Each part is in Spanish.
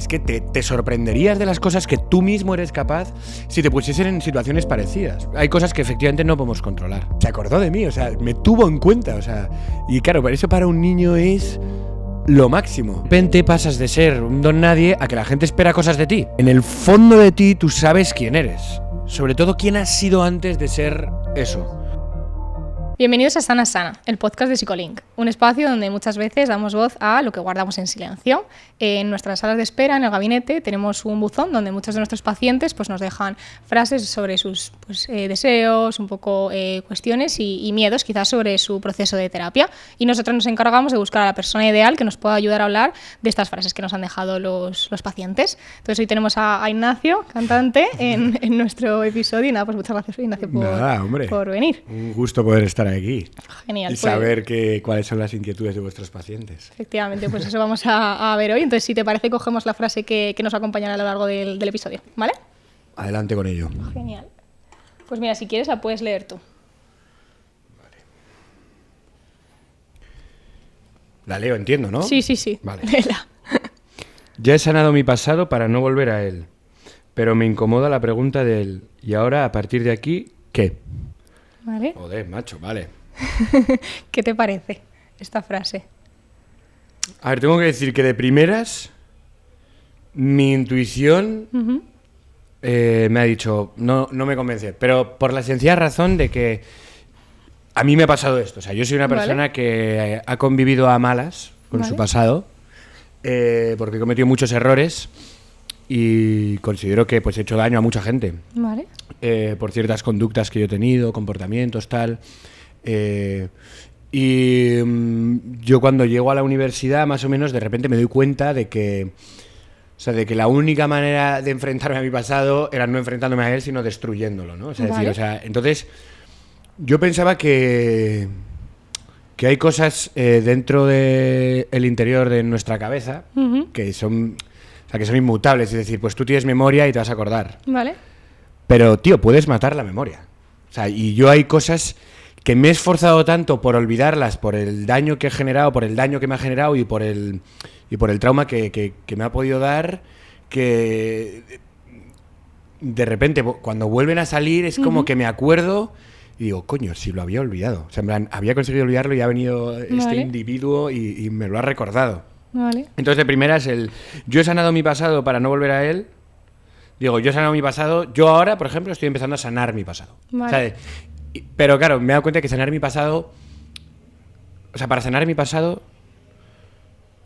es que te sorprenderías de las cosas que tú mismo eres capaz si te pusiesen en situaciones parecidas. Hay cosas que efectivamente no podemos controlar. Se acordó de mí, o sea, me tuvo en cuenta, o sea, y claro, eso para un niño es lo máximo. De repente pasas de ser un don nadie a que la gente espera cosas de ti. En el fondo de ti tú sabes quién eres, sobre todo quién has sido antes de ser eso. Bienvenidos a Sana Sana, el podcast de Psicolink, un espacio donde muchas veces damos voz a lo que guardamos en silencio. En nuestras salas de espera, en el gabinete, tenemos un buzón donde muchos de nuestros pacientes nos dejan frases sobre sus deseos, un poco cuestiones y miedos quizás sobre su proceso de terapia. Y nosotros nos encargamos de buscar a la persona ideal que nos pueda ayudar a hablar de estas frases que nos han dejado los pacientes. Entonces hoy tenemos a Ignacio, cantante, en nuestro episodio. Y nada, pues muchas gracias, Ignacio, por venir. Un gusto poder estar aquí. Genial. Y saber cuáles son las inquietudes de vuestros pacientes. Efectivamente, pues eso vamos a ver hoy. Entonces, si te parece, cogemos la frase que nos acompañará a lo largo del episodio, ¿vale? Adelante con ello. Genial. Pues mira, si quieres la puedes leer tú. Vale. La leo, entiendo, ¿no? Sí. Vale. Léela. Ya he sanado mi pasado para no volver a él, pero me incomoda la pregunta de él. ¿Y ahora, a partir de aquí, qué? Vale. Joder, macho, vale. ¿Qué te parece esta frase? A ver, tengo que decir que de primeras mi intuición me ha dicho, no me convence, pero por la sencilla razón de que a mí me ha pasado esto. O sea, yo soy una persona que ha convivido a malas con su pasado, porque he cometido muchos errores y considero que he hecho daño a mucha gente. Vale. Por ciertas conductas que yo he tenido, comportamientos, tal. Y yo cuando llego a la universidad, más o menos, de repente me doy cuenta de que la única manera de enfrentarme a mi pasado era no enfrentándome a él, sino destruyéndolo, ¿no? Entonces, yo pensaba que hay cosas dentro del interior de nuestra cabeza que son inmutables. Es decir, pues tú tienes memoria y te vas a acordar. Vale. Pero, tío, puedes matar la memoria. O sea, y yo hay cosas que me he esforzado tanto por olvidarlas, por el daño que he generado, por el daño que me ha generado y por el trauma que me ha podido dar, que de repente, cuando vuelven a salir, es como que me acuerdo y digo, coño, si lo había olvidado. O sea, en plan, había conseguido olvidarlo y ha venido este individuo y me lo ha recordado. Vale. Entonces, de primeras, yo he sanado mi pasado para no volver a él. Digo, yo he sanado mi pasado. Yo ahora, por ejemplo, estoy empezando a sanar mi pasado. Vale. ¿Sabes? Pero claro, me he dado cuenta que sanar mi pasado... O sea, para sanar mi pasado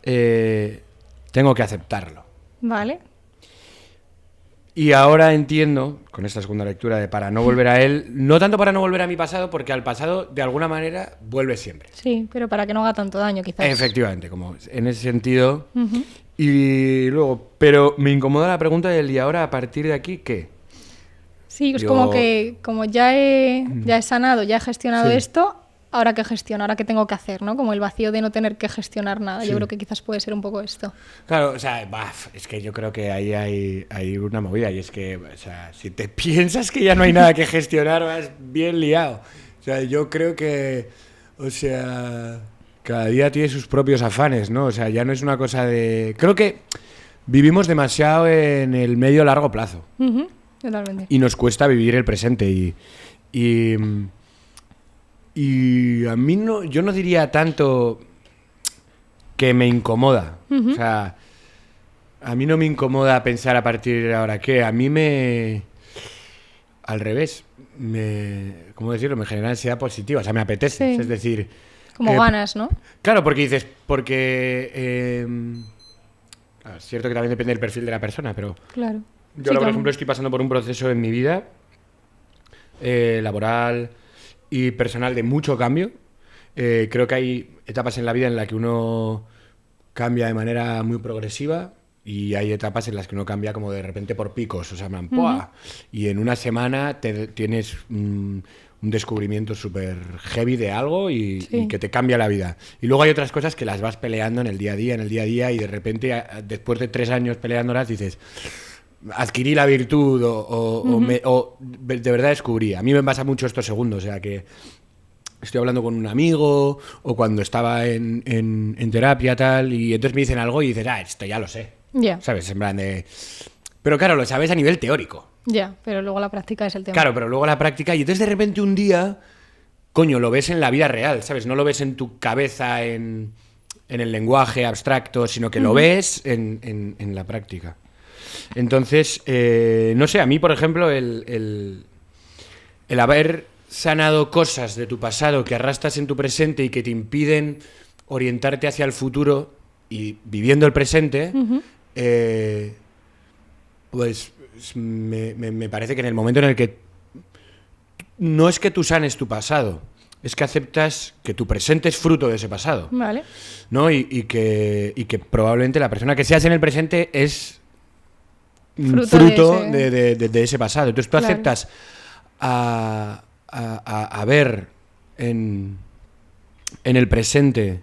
tengo que aceptarlo. Vale. Y ahora entiendo, con esta segunda lectura, de para no volver a él, no tanto para no volver a mi pasado, porque al pasado, de alguna manera, vuelve siempre. Sí, pero para que no haga tanto daño, quizás. Efectivamente, como en ese sentido... Y luego, pero me incomoda la pregunta del ¿y ahora a partir de aquí qué? Sí, es como que como ya he sanado, ya he gestionado esto, ahora qué gestiono, ahora qué tengo que hacer, ¿no? Como el vacío de no tener que gestionar nada. Sí. Yo creo que quizás puede ser un poco esto. Claro, o sea, es que yo creo que ahí hay una movida y es que, o sea, si te piensas que ya no hay nada que gestionar, vas bien liado. O sea, yo creo que, o sea... Cada día tiene sus propios afanes, ¿no? O sea, ya no es una cosa de... Creo que vivimos demasiado en el medio largo plazo. Totalmente. Y nos cuesta vivir el presente. Y a mí no... Yo no diría tanto que me incomoda. O sea, a mí no me incomoda pensar a partir de ahora qué. A mí me... Al revés. ¿Cómo decirlo? Me genera ansiedad positiva. O sea, me apetece. Sí. Es decir... Como ganas, ¿no? Claro, porque dices, es cierto que también depende del perfil de la persona, pero claro. Yo ahora, por ejemplo, estoy pasando por un proceso en mi vida laboral y personal de mucho cambio. Creo que hay etapas en la vida en las que uno cambia de manera muy progresiva y hay etapas en las que uno cambia como de repente por picos, o sea, ¡pua! Y en una semana tienes... un descubrimiento súper heavy de algo y que te cambia la vida. Y luego hay otras cosas que las vas peleando en el día a día y de repente, después de 3 años peleándolas, dices, adquirí la virtud o de verdad descubrí. A mí me pasa mucho estos segundos, o sea que estoy hablando con un amigo o cuando estaba en terapia tal y entonces me dicen algo y dices, esto ya lo sé. Ya. ¿Sabes? En plan de... Pero claro, lo sabes a nivel teórico. Ya, pero luego la práctica es el tema. Claro, pero luego la práctica... Y entonces de repente un día, coño, lo ves en la vida real, ¿sabes? No lo ves en tu cabeza, en el lenguaje abstracto, sino que lo ves en la práctica. Entonces, no sé, a mí, por ejemplo, el haber sanado cosas de tu pasado que arrastras en tu presente y que te impiden orientarte hacia el futuro y viviendo el presente, pues me parece que en el momento en el que no es que tú sanes tu pasado, es que aceptas que tu presente es fruto de ese pasado. Vale. ¿No? Y que probablemente la persona que seas en el presente es fruto de ese pasado. Entonces tú aceptas a ver en el presente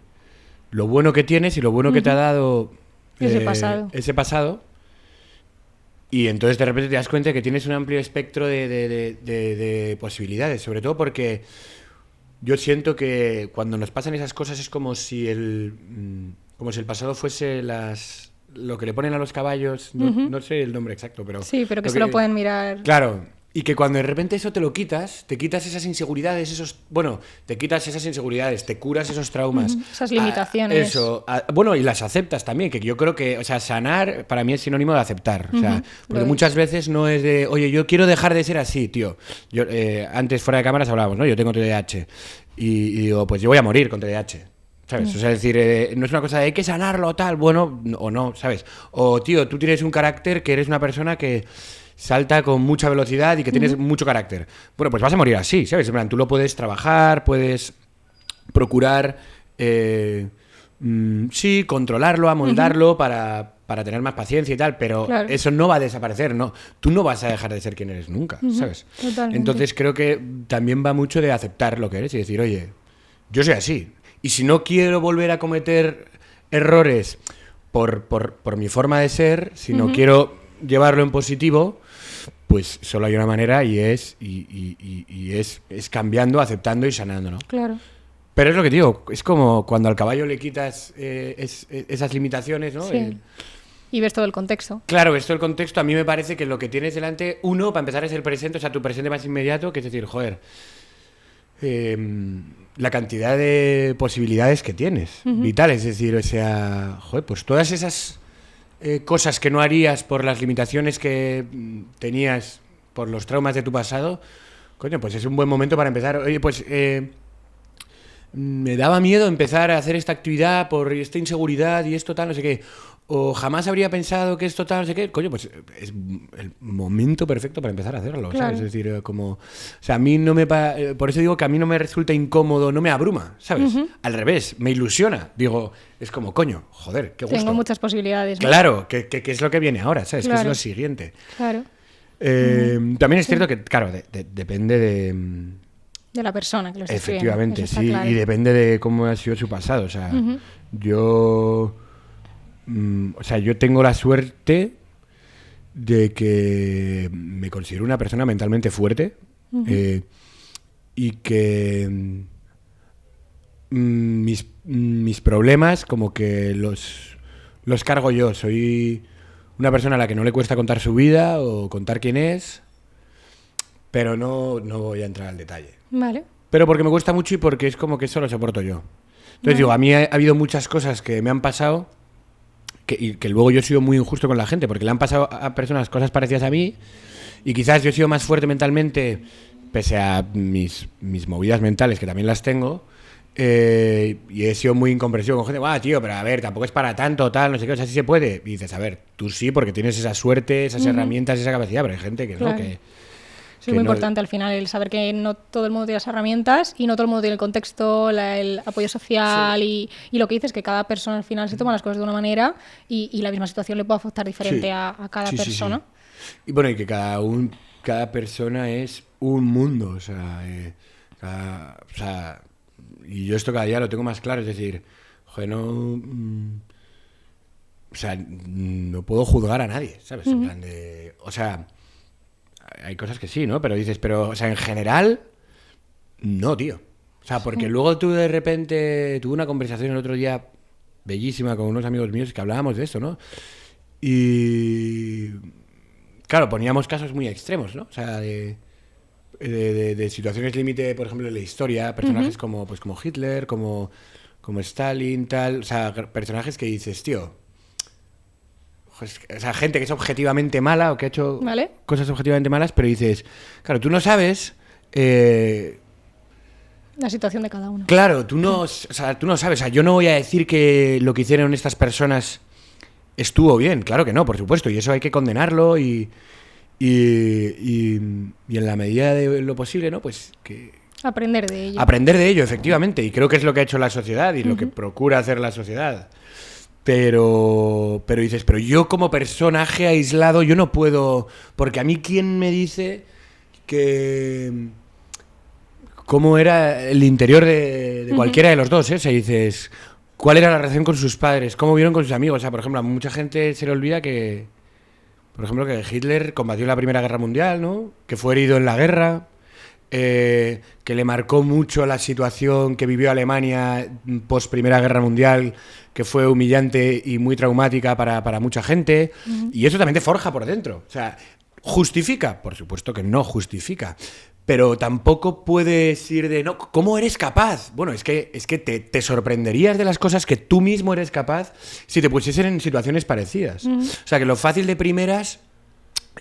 lo bueno que tienes y lo bueno que te ha dado ese pasado. Y entonces de repente te das cuenta de que tienes un amplio espectro de posibilidades, sobre todo porque yo siento que cuando nos pasan esas cosas es como si el pasado fuese lo que le ponen a los caballos, no sé el nombre exacto, pero... Sí, pero que se lo pueden mirar... Claro, y que cuando de repente eso te lo quitas, te quitas esas inseguridades, te quitas esas inseguridades, te curas esos traumas. Esas limitaciones. Bueno, y las aceptas también, que yo creo que, o sea, sanar para mí es sinónimo de aceptar. O sea, porque muchas veces no es de, oye, yo quiero dejar de ser así, tío. Yo, antes fuera de cámaras hablábamos, ¿no? Yo tengo TDAH. Y digo, pues yo voy a morir con TDAH. ¿Sabes? O sea, es decir, no es una cosa de hay que sanarlo tal, bueno, o no, ¿sabes? O, tío, tú tienes un carácter que eres una persona que salta con mucha velocidad y que tienes mucho carácter. Bueno, pues vas a morir así, ¿sabes? En plan, tú lo puedes trabajar, puedes procurar, sí, controlarlo, amoldarlo para tener más paciencia y tal, pero eso no va a desaparecer, ¿no? Tú no vas a dejar de ser quien eres nunca, ¿sabes? Totalmente. Entonces creo que también va mucho de aceptar lo que eres y decir, oye, yo soy así. Y si no quiero volver a cometer errores por mi forma de ser, si no quiero llevarlo en positivo, pues solo hay una manera y es cambiando, aceptando y sanando, ¿no? Claro. Pero es lo que digo, es como cuando al caballo le quitas esas limitaciones, ¿no? Sí. Y ves todo el contexto. Claro, ves todo el contexto. A mí me parece que lo que tienes delante, uno, para empezar, es el presente, o sea, tu presente más inmediato, que es decir, joder, la cantidad de posibilidades que tienes, vitales, es decir, o sea, joder, pues todas esas cosas que no harías por las limitaciones que tenías por los traumas de tu pasado, coño, pues es un buen momento para empezar. Oye, pues me daba miedo empezar a hacer esta actividad por esta inseguridad y esto tal, no sé qué. O jamás habría pensado que esto tal, no sé qué. Coño, pues es el momento perfecto para empezar a hacerlo, claro. ¿sabes? Es decir, como... O sea, a mí no me... por eso digo que a mí no me resulta incómodo, no me abruma, ¿sabes? Al revés, me ilusiona. Digo, es como, coño, joder, qué gusto. Tengo muchas posibilidades, ¿no? Claro, que es lo que viene ahora, ¿sabes? Claro. Que es lo siguiente. Claro. También es cierto que, claro, depende de la persona que lo está efectivamente, escribiendo. sí, Claro. y depende de cómo ha sido su pasado. O sea, yo tengo la suerte de que me considero una persona mentalmente fuerte y que mis problemas como que los cargo yo. Soy una persona a la que no le cuesta contar su vida o contar quién es, pero no voy a entrar al detalle. Vale. Pero porque me cuesta mucho y porque es como que eso lo soporto yo. Entonces digo, a mí ha habido muchas cosas que me han pasado y que luego yo he sido muy injusto con la gente, porque le han pasado a personas cosas parecidas a mí y quizás yo he sido más fuerte mentalmente, pese a mis movidas mentales, que también las tengo, y he sido muy incomprensivo con gente, tío, pero a ver, tampoco es para tanto, tal, no sé qué, o sea, sí se puede. Y dices, a ver, tú sí, porque tienes esa suerte, esas herramientas, esa capacidad, pero hay gente que claro. no, que... Es muy importante al final el saber que no todo el mundo tiene las herramientas y no todo el mundo tiene el contexto, el apoyo social y lo que dices, que cada persona al final se toma las cosas de una manera y la misma situación le puede afectar diferente a cada persona. Sí. Y bueno, y que cada persona es un mundo, o sea, y yo esto cada día lo tengo más claro, es decir, joder, no puedo juzgar a nadie, ¿sabes? En plan de, o sea, hay cosas que sí, ¿no? Pero dices, o sea, en general, no, tío. O sea, porque luego tú de repente tuve una conversación el otro día bellísima con unos amigos míos que hablábamos de esto, ¿no? Y claro, poníamos casos muy extremos, ¿no? O sea, de situaciones límite, por ejemplo, en la historia, personajes como Hitler, como Stalin, tal, o sea, personajes que dices, tío, o sea, gente que es objetivamente mala o que ha hecho cosas objetivamente malas, pero dices, claro, tú no sabes la situación de cada uno. Claro, tú no sabes, o sea, yo no voy a decir que lo que hicieron estas personas estuvo bien, claro que no, por supuesto, y eso hay que condenarlo y en la medida de lo posible, ¿no? Pues que aprender de ello. Aprender de ello, efectivamente, y creo que es lo que ha hecho la sociedad y lo que procura hacer la sociedad. Pero dices, pero yo como personaje aislado, yo no puedo, porque a mí quién me dice que cómo era el interior de cualquiera de los dos, ¿eh? O sea, dices, ¿cuál era la relación con sus padres? ¿Cómo vieron con sus amigos? O sea, por ejemplo, a mucha gente se le olvida que, por ejemplo, que Hitler combatió la Primera Guerra Mundial, ¿no? Que fue herido en la guerra, que le marcó mucho la situación que vivió Alemania post Primera Guerra Mundial, que fue humillante y muy traumática para mucha gente, y eso también te forja por dentro. O sea, ¿justifica? Por supuesto que no justifica. Pero tampoco puedes ir de, no, ¿cómo eres capaz? Bueno, es que te sorprenderías de las cosas que tú mismo eres capaz si te pusiesen en situaciones parecidas. O sea, que lo fácil de primeras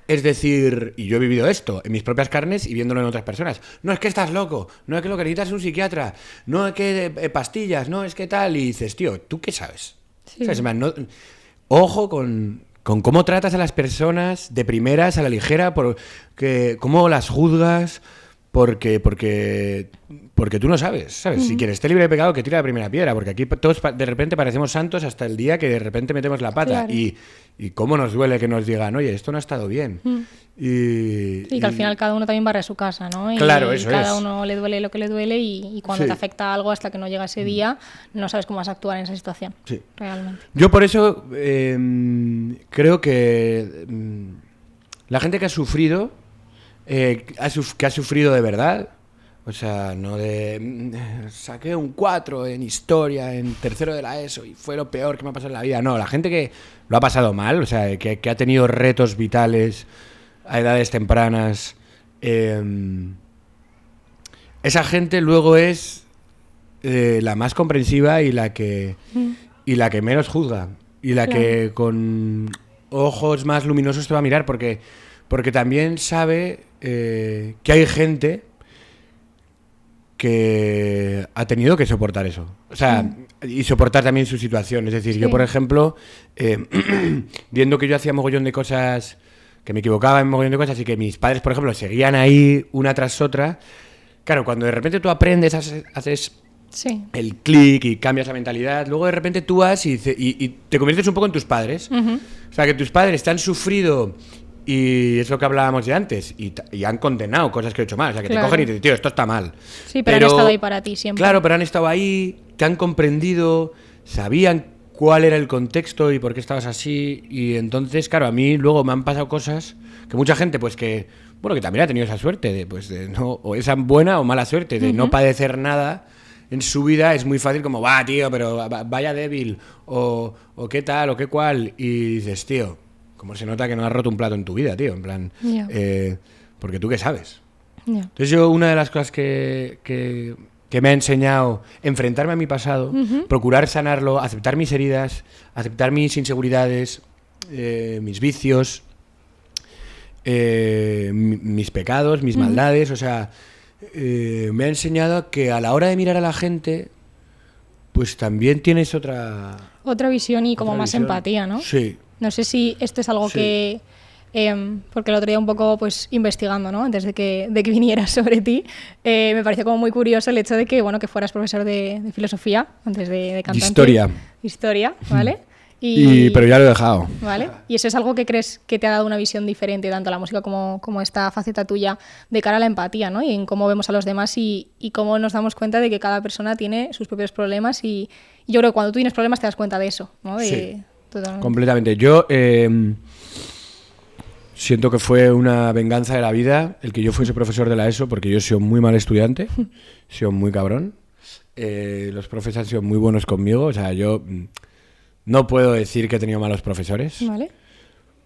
es decir, y yo he vivido esto en mis propias carnes y viéndolo en otras personas. No es que estás loco, no es que lo que necesitas es un psiquiatra, no es que pastillas, no es que tal. Y dices, tío, ¿tú qué sabes? Sí. ¿Sabes? Ojo con cómo tratas a las personas de primeras, a la ligera, cómo las juzgas, porque tú no sabes, ¿sabes? Si quien esté libre de pecado, que tire la primera piedra, porque aquí todos de repente parecemos santos hasta el día que de repente metemos la pata. Claro. Y cómo nos duele que nos digan, oye, esto no ha estado bien. Y que al final cada uno también barre a su casa, ¿no? Y claro, eso cada es. uno le duele lo que le duele y cuando te afecta algo hasta que no llega ese día, no sabes cómo vas a actuar en esa situación. Sí. Realmente. Yo por eso creo que la gente que ha sufrido, que ha sufrido de verdad, o sea, no de saqué un 4 en historia en tercero de la ESO y fue lo peor que me ha pasado en la vida. No, la gente que lo ha pasado mal, o sea, que ha tenido retos vitales a edades tempranas, esa gente luego es la más comprensiva y la que menos juzga y la que con ojos más luminosos te va a mirar porque también sabe que hay gente que ha tenido que soportar eso. O sea, y soportar también su situación. Es decir, yo, por ejemplo, viendo que yo hacía mogollón de cosas, que me equivocaba en mogollón de cosas y que mis padres, por ejemplo, seguían ahí una tras otra, claro, cuando de repente tú aprendes, haces el clic y cambias la mentalidad, luego de repente tú vas y te conviertes un poco en tus padres. O sea, que tus padres te han sufrido. Y es lo que hablábamos de antes. Y han condenado cosas que he hecho mal. O sea, que te cogen y te dicen, tío, esto está mal. Sí, pero han estado ahí para ti siempre. Claro, pero han estado ahí, te han comprendido, sabían cuál era el contexto y por qué estabas así. Y entonces, claro, a mí luego me han pasado cosas que mucha gente, pues que también ha tenido esa suerte de no, o esa buena o mala suerte de no padecer nada en su vida. Es muy fácil como, va, tío, pero vaya débil. O qué tal, o qué cual. Y dices, tío, como se nota que no has roto un plato en tu vida, tío, en plan, porque tú qué sabes. Entonces yo, una de las cosas que me ha enseñado enfrentarme a mi pasado, procurar sanarlo, aceptar mis heridas, aceptar mis inseguridades, mis vicios, mis pecados, mis maldades, o sea, me ha enseñado que a la hora de mirar a la gente, pues también tienes otra visión y como más empatía, ¿no? Sí. No sé si esto es algo que... porque el otro día un poco pues investigando, ¿no? Antes de que viniera sobre ti, me pareció como muy curioso el hecho de que, bueno, que fueras profesor de filosofía antes de cantante. Historia, ¿vale? Pero ya lo he dejado. ¿Vale? ¿Y eso es algo que crees que te ha dado una visión diferente, tanto a la música como esta faceta tuya, de cara a la empatía, ¿no? Y en cómo vemos a los demás y cómo nos damos cuenta de que cada persona tiene sus propios problemas y yo creo que cuando tú tienes problemas te das cuenta de eso, ¿no? Sí. Totalmente. Completamente. Yo siento que fue una venganza de la vida el que yo fuese profesor de la ESO, porque yo he sido muy mal estudiante, he sido muy cabrón. Los profesores han sido muy buenos conmigo, o sea, yo no puedo decir que he tenido malos profesores. ¿Vale?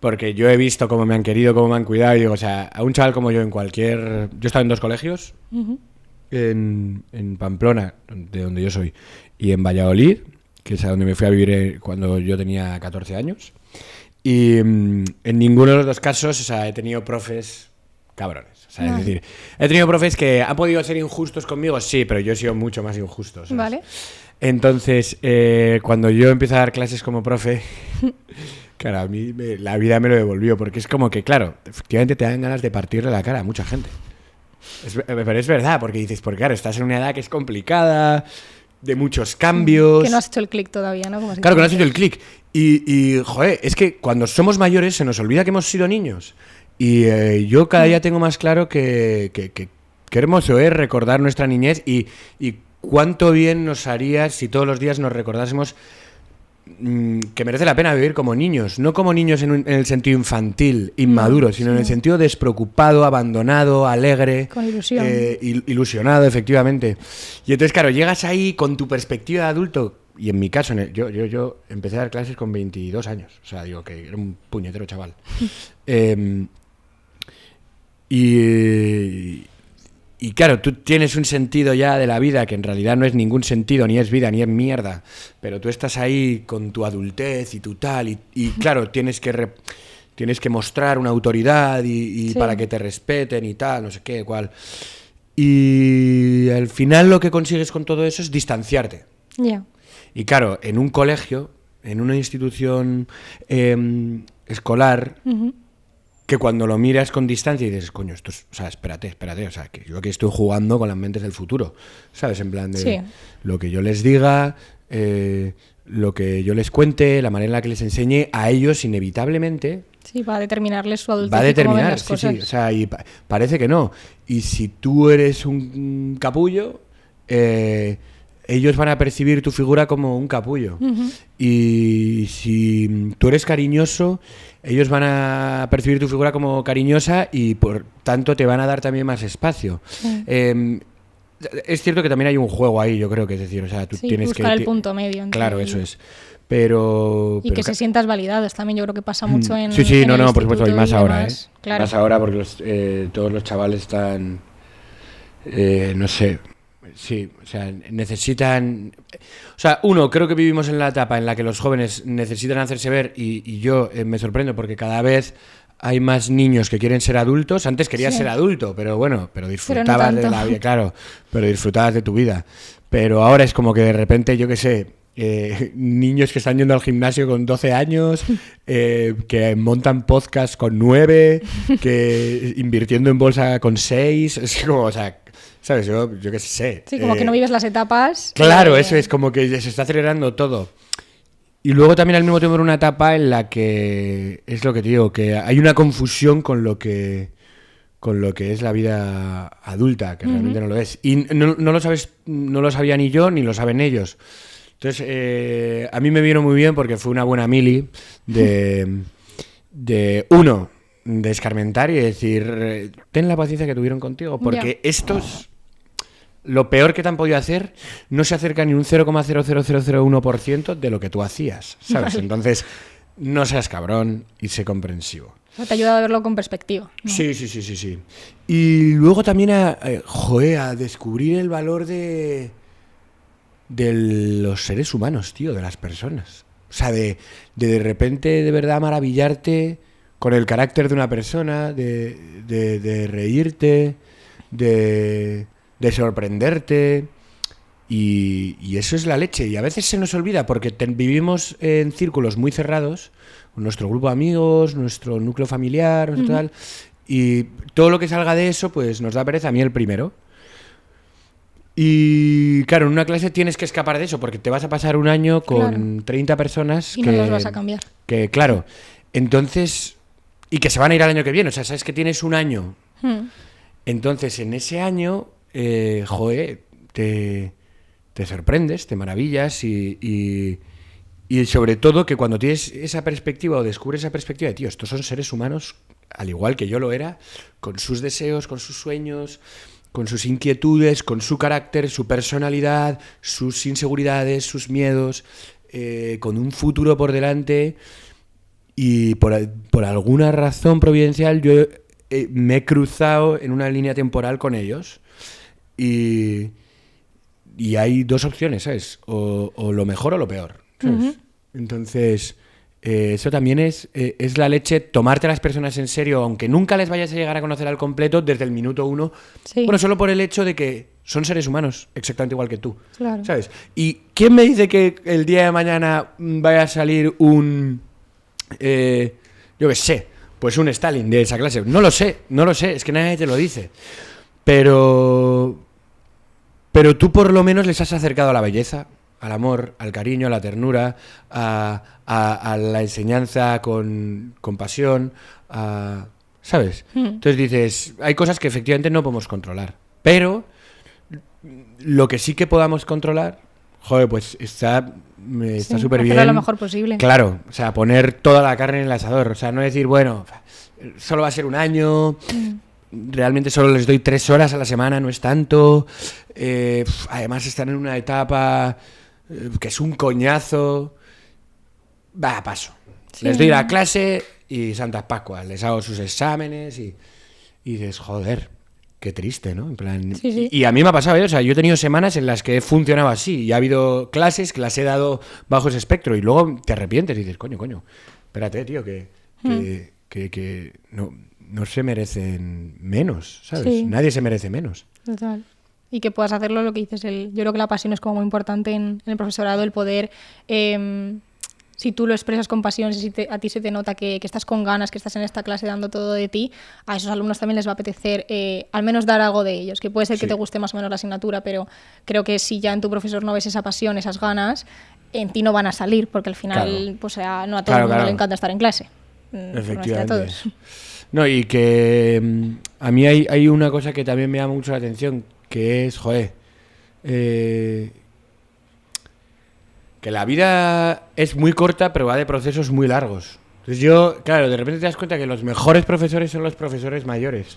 Porque yo he visto cómo me han querido, cómo me han cuidado. Y digo, o sea, a un chaval como yo en cualquier... Yo he estado en 2 colegios, en Pamplona, de donde yo soy, y en Valladolid, que es a donde me fui a vivir cuando yo tenía 14 años. Y en ninguno de los 2 casos, o sea, he tenido profes cabrones. O sea, es decir, he tenido profes que han podido ser injustos conmigo, sí, pero yo he sido mucho más injusto, ¿sabes? Vale. Entonces, cuando yo empecé a dar clases como profe... Claro, a mí la vida me lo devolvió, porque es como que, claro, efectivamente te dan ganas de partirle la cara a mucha gente. Pero es verdad, porque dices, porque claro, estás en una edad que es complicada, de muchos cambios... Que no has hecho el clic todavía, ¿no? Claro, que no has hecho el clic. Y, joder, es que cuando somos mayores se nos olvida que hemos sido niños. Y yo cada día tengo más claro que qué hermoso es recordar nuestra niñez y cuánto bien nos haría si todos los días nos recordásemos que merece la pena vivir como niños, no como niños en el sentido infantil, inmaduro, sino en el sentido despreocupado, abandonado, alegre, con ilusión, ilusionado, efectivamente. Y entonces, claro, llegas ahí con tu perspectiva de adulto, y en mi caso, yo empecé a dar clases con 22 años, o sea, digo que era un puñetero chaval. Y claro, tú tienes un sentido ya de la vida que en realidad no es ningún sentido, ni es vida, ni es mierda. Pero tú estás ahí con tu adultez y tu tal, y claro, tienes que mostrar una autoridad y para que te respeten y tal, no sé qué, cuál. Y al final lo que consigues con todo eso es distanciarte. Yeah. Y claro, en un colegio, en una institución escolar... que cuando lo miras con distancia y dices, coño, esto es, o sea, espérate, o sea, que yo aquí estoy jugando con las mentes del futuro, ¿sabes? En plan de lo que yo les diga, lo que yo les cuente, la manera en la que les enseñe, a ellos inevitablemente... Sí, va a determinarles su adultez. Va a determinar, las cosas. sí, o sea, y parece que no. Y si tú eres un capullo... ellos van a percibir tu figura como un capullo. Y si tú eres cariñoso, ellos van a percibir tu figura como cariñosa y por tanto te van a dar también más espacio. Es cierto que también hay un juego ahí, yo creo que es decir, o sea, tú tienes buscar que... el punto medio. Claro, eso es. Pero que se sientas validados también, yo creo que pasa mucho en Sí, en el por supuesto, y más ahora, demás. Claro. Más ahora porque todos los chavales están... no sé... Sí, o sea, necesitan... O sea, creo que vivimos en la etapa en la que los jóvenes necesitan hacerse ver y yo me sorprendo porque cada vez hay más niños que quieren ser adultos. Antes querías ser adulto, pero bueno, pero disfrutabas de la vida, claro, pero disfrutabas de tu vida. Pero ahora es como que de repente, yo qué sé, niños que están yendo al gimnasio con 12 años, que montan podcast con 9, que invirtiendo en bolsa con 6, es como, o sea... ¿Sabes? Yo qué sé. Sí, como que no vives las etapas. Claro, eso es como que se está acelerando todo. Y luego también al mismo tiempo en una etapa en la que es lo que te digo, que hay una confusión con lo que es la vida adulta, que realmente no lo es. Y no lo sabes, no lo sabía ni yo ni lo saben ellos. Entonces, a mí me vino muy bien porque fue una buena mili de escarmentar y decir, ten la paciencia que tuvieron contigo, porque estos, lo peor que te han podido hacer, no se acerca ni un 0,00001% de lo que tú hacías, ¿sabes? Vale. Entonces, no seas cabrón y sé comprensivo. O sea, te ayuda a verlo con perspectiva, ¿no? Sí. Y luego también a descubrir el valor de los seres humanos, tío, de las personas. O sea, de repente, de verdad, maravillarte con el carácter de una persona, de reírte, de sorprenderte, y eso es la leche. Y a veces se nos olvida porque vivimos en círculos muy cerrados, con nuestro grupo de amigos, nuestro núcleo familiar, tal, y todo lo que salga de eso pues nos da pereza, a mí el primero. Y claro, en una clase tienes que escapar de eso porque te vas a pasar un año con 30 personas y no los vas a cambiar. Que claro, entonces... Y que se van a ir al año que viene, o sea, sabes que tienes un año. Entonces, en ese año, te sorprendes, te maravillas y sobre todo que cuando tienes esa perspectiva o descubres esa perspectiva de, tío, estos son seres humanos, al igual que yo lo era, con sus deseos, con sus sueños, con sus inquietudes, con su carácter, su personalidad, sus inseguridades, sus miedos, con un futuro por delante... Y por alguna razón providencial yo me he cruzado en una línea temporal con ellos. Y hay dos opciones, ¿sabes? O lo mejor o lo peor, ¿sabes? Uh-huh. Entonces, eso también es la leche, tomarte a las personas en serio, aunque nunca les vayas a llegar a conocer al completo desde el minuto 1. Sí. Bueno, solo por el hecho de que son seres humanos, exactamente igual que tú, claro. ¿Sabes? ¿Y quién me dice que el día de mañana vaya a salir un... yo qué sé, pues un Stalin de esa clase? No lo sé, es que nadie te lo dice. Pero tú por lo menos les has acercado a la belleza, al amor, al cariño, a la ternura, a la enseñanza con pasión, ¿sabes? Entonces dices, hay cosas que efectivamente no podemos controlar, pero lo que sí que podamos controlar, joder, pues está súper bien. Hacerlo lo mejor posible. Claro, o sea, poner toda la carne en el asador, o sea, no decir, bueno, solo va a ser un año... Realmente solo les doy 3 horas a la semana, no es tanto. Además están en una etapa que es un coñazo. Va, paso. Sí. Les doy la clase y Santas Pascuas. Les hago sus exámenes y dices, joder, qué triste, ¿no? En plan, sí. Y a mí me ha pasado, o sea, yo he tenido semanas en las que he funcionado así y ha habido clases que las he dado bajo ese espectro y luego te arrepientes y dices, coño, espérate, tío, que no se merecen menos, ¿sabes? Sí. Nadie se merece menos. Total. Y que puedas hacerlo, lo que dices, yo creo que la pasión es como muy importante en el profesorado, el poder, si tú lo expresas con pasión, si a ti se te nota que estás con ganas, que estás en esta clase dando todo de ti, a esos alumnos también les va a apetecer al menos dar algo de ellos, que puede ser que te guste más o menos la asignatura, pero creo que si ya en tu profesor no ves esa pasión, esas ganas, en ti no van a salir, porque al final pues, no a todo el mundo le encanta estar en clase. Efectivamente. A todos. No, y que a mí hay una cosa que también me llama mucho la atención, que es, joder, que la vida es muy corta, pero va de procesos muy largos. Entonces claro, de repente te das cuenta que los mejores profesores son los profesores mayores.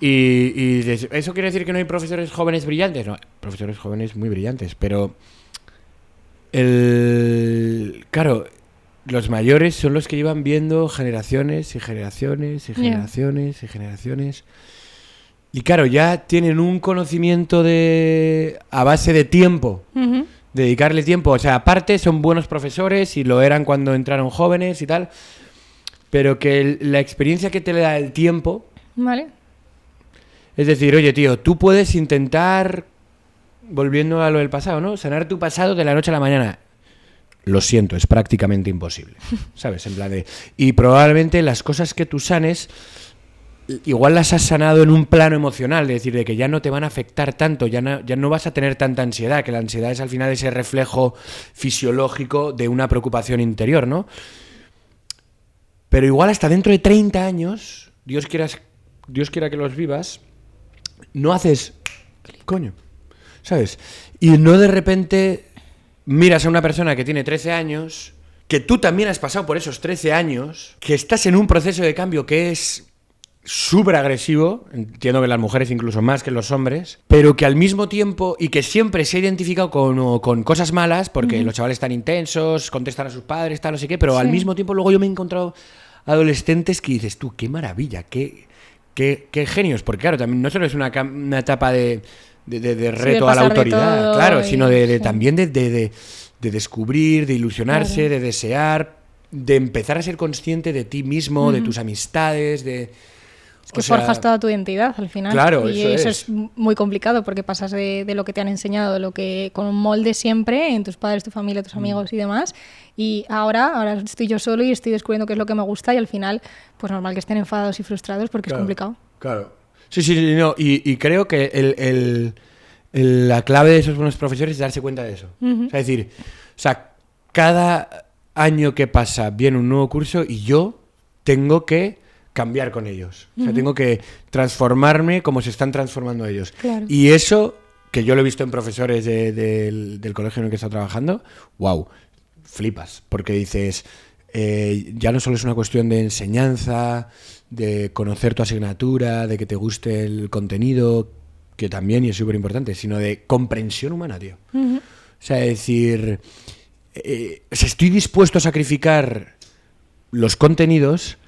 Y ¿eso quiere decir que no hay profesores jóvenes brillantes? No, profesores jóvenes muy brillantes, pero claro... Los mayores son los que llevan viendo generaciones y generaciones y generaciones y generaciones. Y claro, ya tienen un conocimiento a base de tiempo, dedicarle tiempo. O sea, aparte son buenos profesores y lo eran cuando entraron jóvenes y tal, pero que la experiencia que te le da el tiempo... Vale. Es decir, oye, tío, tú puedes intentar, volviendo a lo del pasado, ¿no? Sanar tu pasado de la noche a la mañana. Lo siento, es prácticamente imposible, ¿sabes? En plan de... Y probablemente las cosas que tú sanes, igual las has sanado en un plano emocional, es decir, de que ya no te van a afectar tanto, ya no vas a tener tanta ansiedad, que la ansiedad es al final ese reflejo fisiológico de una preocupación interior, ¿no? Pero igual hasta dentro de 30 años, Dios quiera que los vivas, no haces... Coño, ¿sabes? Y no de repente... Miras a una persona que tiene 13 años, que tú también has pasado por esos 13 años, que estás en un proceso de cambio que es súper agresivo, entiendo que las mujeres incluso más que los hombres, pero que al mismo tiempo, y que siempre se ha identificado con cosas malas, porque los chavales están intensos, contestan a sus padres, tal, no sé qué, pero al mismo tiempo luego yo me he encontrado adolescentes que dices tú, qué maravilla, qué genios, porque claro, también no solo es una etapa de reto a la autoridad, claro, sino también de descubrir, de ilusionarse, claro. De desear, de empezar a ser consciente de ti mismo, de tus amistades, Es que forjas toda tu identidad al final. Claro, y eso es muy complicado porque pasas de lo que te han enseñado, de lo que con un molde siempre, en tus padres, tu familia, tus amigos y demás. Y ahora estoy yo solo y estoy descubriendo qué es lo que me gusta y al final, pues normal que estén enfadados y frustrados porque es complicado. Claro. Sí, no, y creo que la clave de esos buenos profesores es darse cuenta de eso. O sea, es decir, cada año que pasa viene un nuevo curso y yo tengo que cambiar con ellos. O sea, tengo que transformarme como se están transformando ellos. Claro. Y eso, que yo lo he visto en profesores del colegio en el que he estado trabajando, wow, flipas, porque dices, ya no solo es una cuestión de enseñanza, de conocer tu asignatura, de que te guste el contenido, que también y es súper importante, sino de comprensión humana, tío. O sea, es decir, estoy dispuesto a sacrificar los contenidos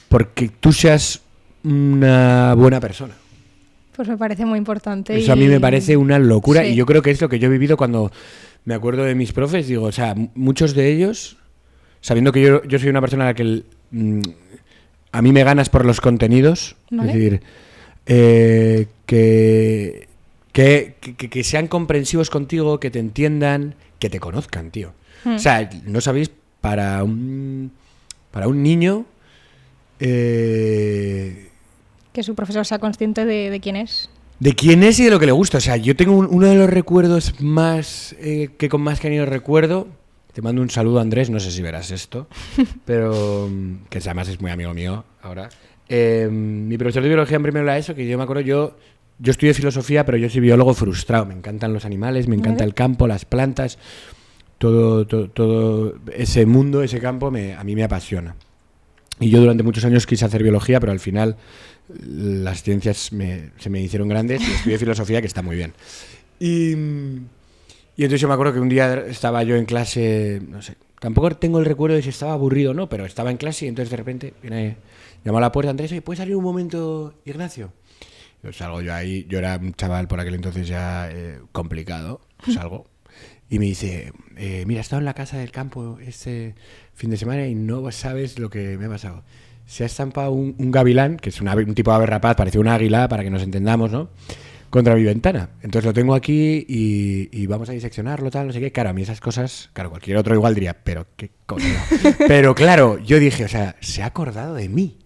porque tú seas una buena persona. Pues me parece muy importante. Eso a mí me parece una locura, sí. y yo creo que es lo que yo he vivido cuando me acuerdo de mis profes. Digo, o sea, muchos de ellos, sabiendo que yo soy una persona a la que a mí me ganas por los contenidos, ¿vale? es decir, que sean comprensivos contigo, que te entiendan, que te conozcan, tío. O sea, no sabéis, para un niño... que su profesor sea consciente de quién es. De quién es y de lo que le gusta. O sea, yo tengo uno de los recuerdos más que con más cariño recuerdo. Te mando un saludo, Andrés, no sé si verás esto, pero que además es muy amigo mío ahora. Mi profesor de biología en primero la ESO, que yo me acuerdo, yo estudié filosofía, pero yo soy biólogo frustrado. Me encantan los animales, me encanta el campo, las plantas, todo ese mundo, ese campo, a mí me apasiona. Y yo durante muchos años quise hacer biología, pero al final las ciencias se me hicieron grandes y estudié filosofía, que está muy bien. Y entonces yo me acuerdo que un día estaba yo en clase, no sé, tampoco tengo el recuerdo de si estaba aburrido o no, pero estaba en clase y entonces de repente llamó a la puerta Andrés, ¿puedes salir un momento, Ignacio? Yo salgo yo ahí, yo era un chaval por aquel entonces ya complicado, salgo. Y me dice, mira, he estado en la casa del campo este fin de semana y no sabes lo que me ha pasado. Se ha estampado un gavilán, que es un tipo de ave rapaz, parece un águila, para que nos entendamos, ¿no? Contra mi ventana. Entonces lo tengo aquí y vamos a diseccionarlo, tal, no sé qué. Claro, a mí esas cosas, claro, cualquier otro igual diría, pero qué cosa. Pero claro, yo dije, o sea, se ha acordado de mí,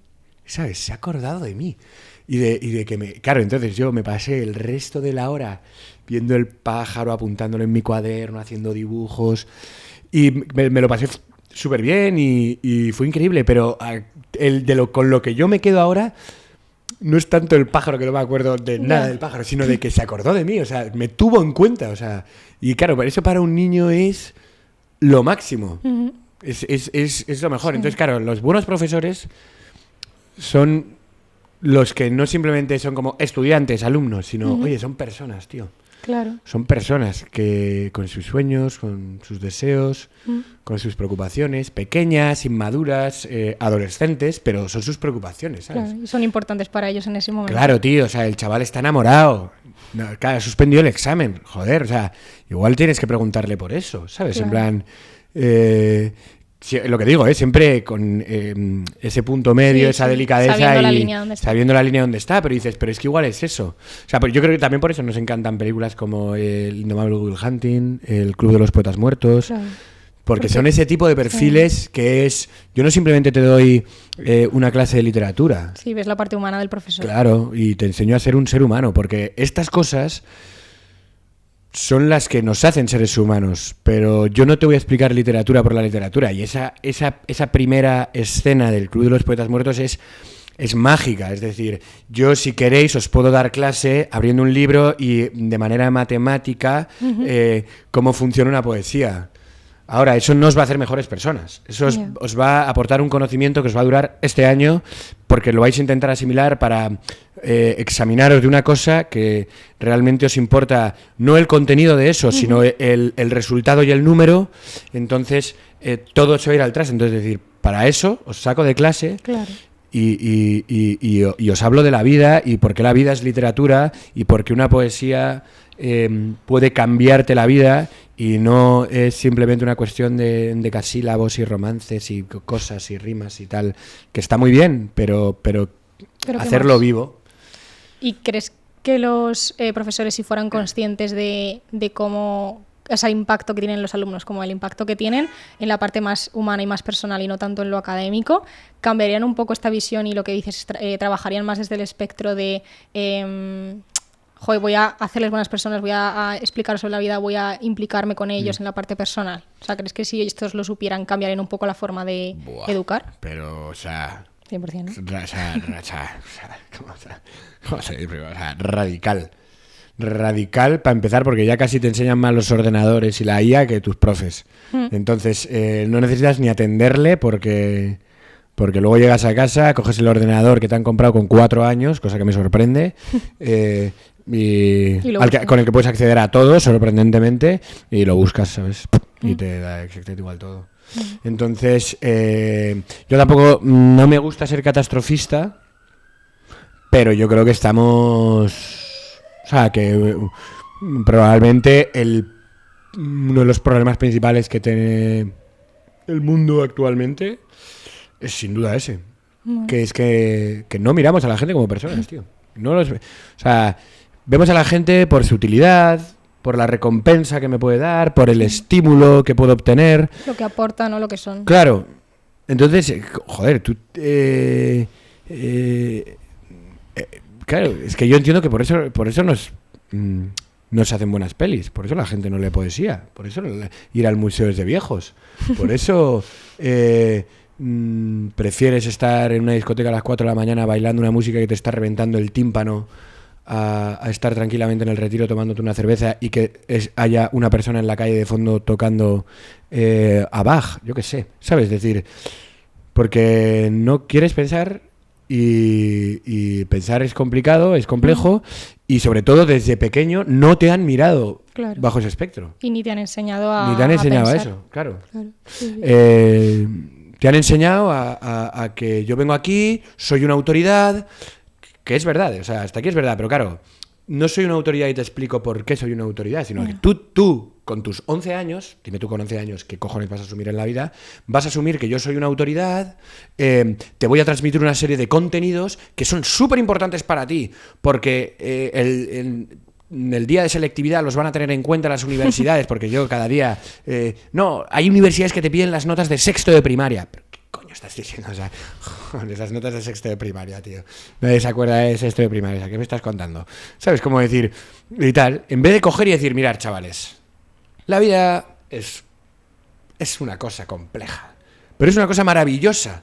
¿sabes? Se ha acordado de mí. Y de que claro, entonces yo me pasé el resto de la hora viendo el pájaro, apuntándolo en mi cuaderno, haciendo dibujos, y me lo pasé súper bien y fue increíble, pero con lo que yo me quedo ahora no es tanto el pájaro, que no me acuerdo de nada del pájaro, sino de que se acordó de mí, o sea, me tuvo en cuenta, o sea, y claro, eso para un niño es lo máximo, es lo mejor. Sí. Entonces, claro, los buenos profesores son los que no simplemente son como estudiantes, alumnos, sino, oye, son personas, tío. Claro. Son personas que con sus sueños, con sus deseos, con sus preocupaciones, pequeñas, inmaduras, adolescentes, pero son sus preocupaciones, ¿sabes? Claro, y son importantes para ellos en ese momento. Claro, tío, o sea, el chaval está enamorado. Claro, ha suspendido el examen, joder, o sea, igual tienes que preguntarle por eso, ¿sabes? Claro. En plan... lo que digo, siempre con ese punto medio, esa delicadeza sabiendo la línea donde está, pero dices, pero es que igual es eso. O sea, yo creo que también por eso nos encantan películas como El indomable Will Hunting, El club de los poetas muertos, claro. Porque son ese tipo de perfiles que es... Yo no simplemente te doy una clase de literatura. Sí, ves la parte humana del profesor. Claro, y te enseño a ser un ser humano, porque estas cosas... son las que nos hacen seres humanos, pero yo no te voy a explicar literatura por la literatura, y esa primera escena del Club de los Poetas Muertos es mágica. Es decir, yo, si queréis, os puedo dar clase abriendo un libro y de manera matemática cómo funciona una poesía. Ahora, eso no os va a hacer mejores personas. Eso os va a aportar un conocimiento que os va a durar este año, porque lo vais a intentar asimilar para examinaros de una cosa que realmente os importa, no el contenido de eso, sino el resultado y el número. Entonces, todo se va a ir al traste. Entonces, es decir, para eso os saco de clase. Claro. Y os hablo de la vida, y por qué la vida es literatura, y por qué una poesía puede cambiarte la vida, y no es simplemente una cuestión de decasílabos y romances y cosas y rimas y tal, que está muy bien, pero hacerlo vivo. ¿Y crees que los profesores, si fueran conscientes de cómo ese impacto que tienen los alumnos, como el impacto que tienen en la parte más humana y más personal y no tanto en lo académico, cambiarían un poco esta visión y lo que dices, trabajarían más desde el espectro de voy a hacerles buenas personas, voy a explicar sobre la vida, voy a implicarme con ellos en la parte personal? O sea, ¿crees que si estos lo supieran cambiarían un poco la forma de educar? Pero, o sea... 100%, ¿no? Radical. Radical, para empezar, porque ya casi te enseñan más los ordenadores y la IA que tus profes. Entonces, no necesitas ni atenderle porque luego llegas a casa, coges el ordenador que te han comprado con 4 años, cosa que me sorprende, con el que puedes acceder a todo, sorprendentemente, y lo buscas, ¿sabes? Y te da exactamente igual todo. Entonces, yo tampoco, no me gusta ser catastrofista, pero yo creo que estamos, o sea, que probablemente uno de los problemas principales que tiene el mundo actualmente es sin duda ese. Que es que no miramos a la gente como personas, tío. O sea, vemos a la gente por su utilidad, por la recompensa que me puede dar, por el estímulo que puedo obtener. Lo que aportan o lo que son. Claro. Entonces, joder, tú... claro, es que yo entiendo que por eso nos hacen buenas pelis, por eso la gente no lee poesía, por eso ir al museo es de viejos, por eso prefieres estar en una discoteca a las 4 de la mañana bailando una música que te está reventando el tímpano a estar tranquilamente en el Retiro tomándote una cerveza y que haya una persona en la calle de fondo tocando a Bach, yo qué sé, ¿sabes? Es decir, porque no quieres pensar... Y pensar es complicado, es complejo, y sobre todo desde pequeño no te han mirado bajo ese espectro. Y ni te han enseñado a pensar. Eso, claro. Sí. Te han enseñado a que yo vengo aquí, soy una autoridad, que es verdad, o sea, hasta aquí es verdad, pero claro, no soy una autoridad y te explico por qué soy una autoridad, sino que tú, con tus 11 años, dime tú con 11 años qué cojones vas a asumir en la vida, vas a asumir que yo soy una autoridad, te voy a transmitir una serie de contenidos que son súper importantes para ti, porque en el día de selectividad los van a tener en cuenta las universidades, porque yo cada día... no, hay universidades que te piden las notas de sexto de primaria. ¿Pero qué coño estás diciendo? O sea, joder, esas notas de sexto de primaria, tío. Nadie se acuerda de sexto de primaria. ¿Qué me estás contando? ¿Sabes cómo decir? Y tal. En vez de coger y decir, mirad, chavales, la vida es una cosa compleja, pero es una cosa maravillosa.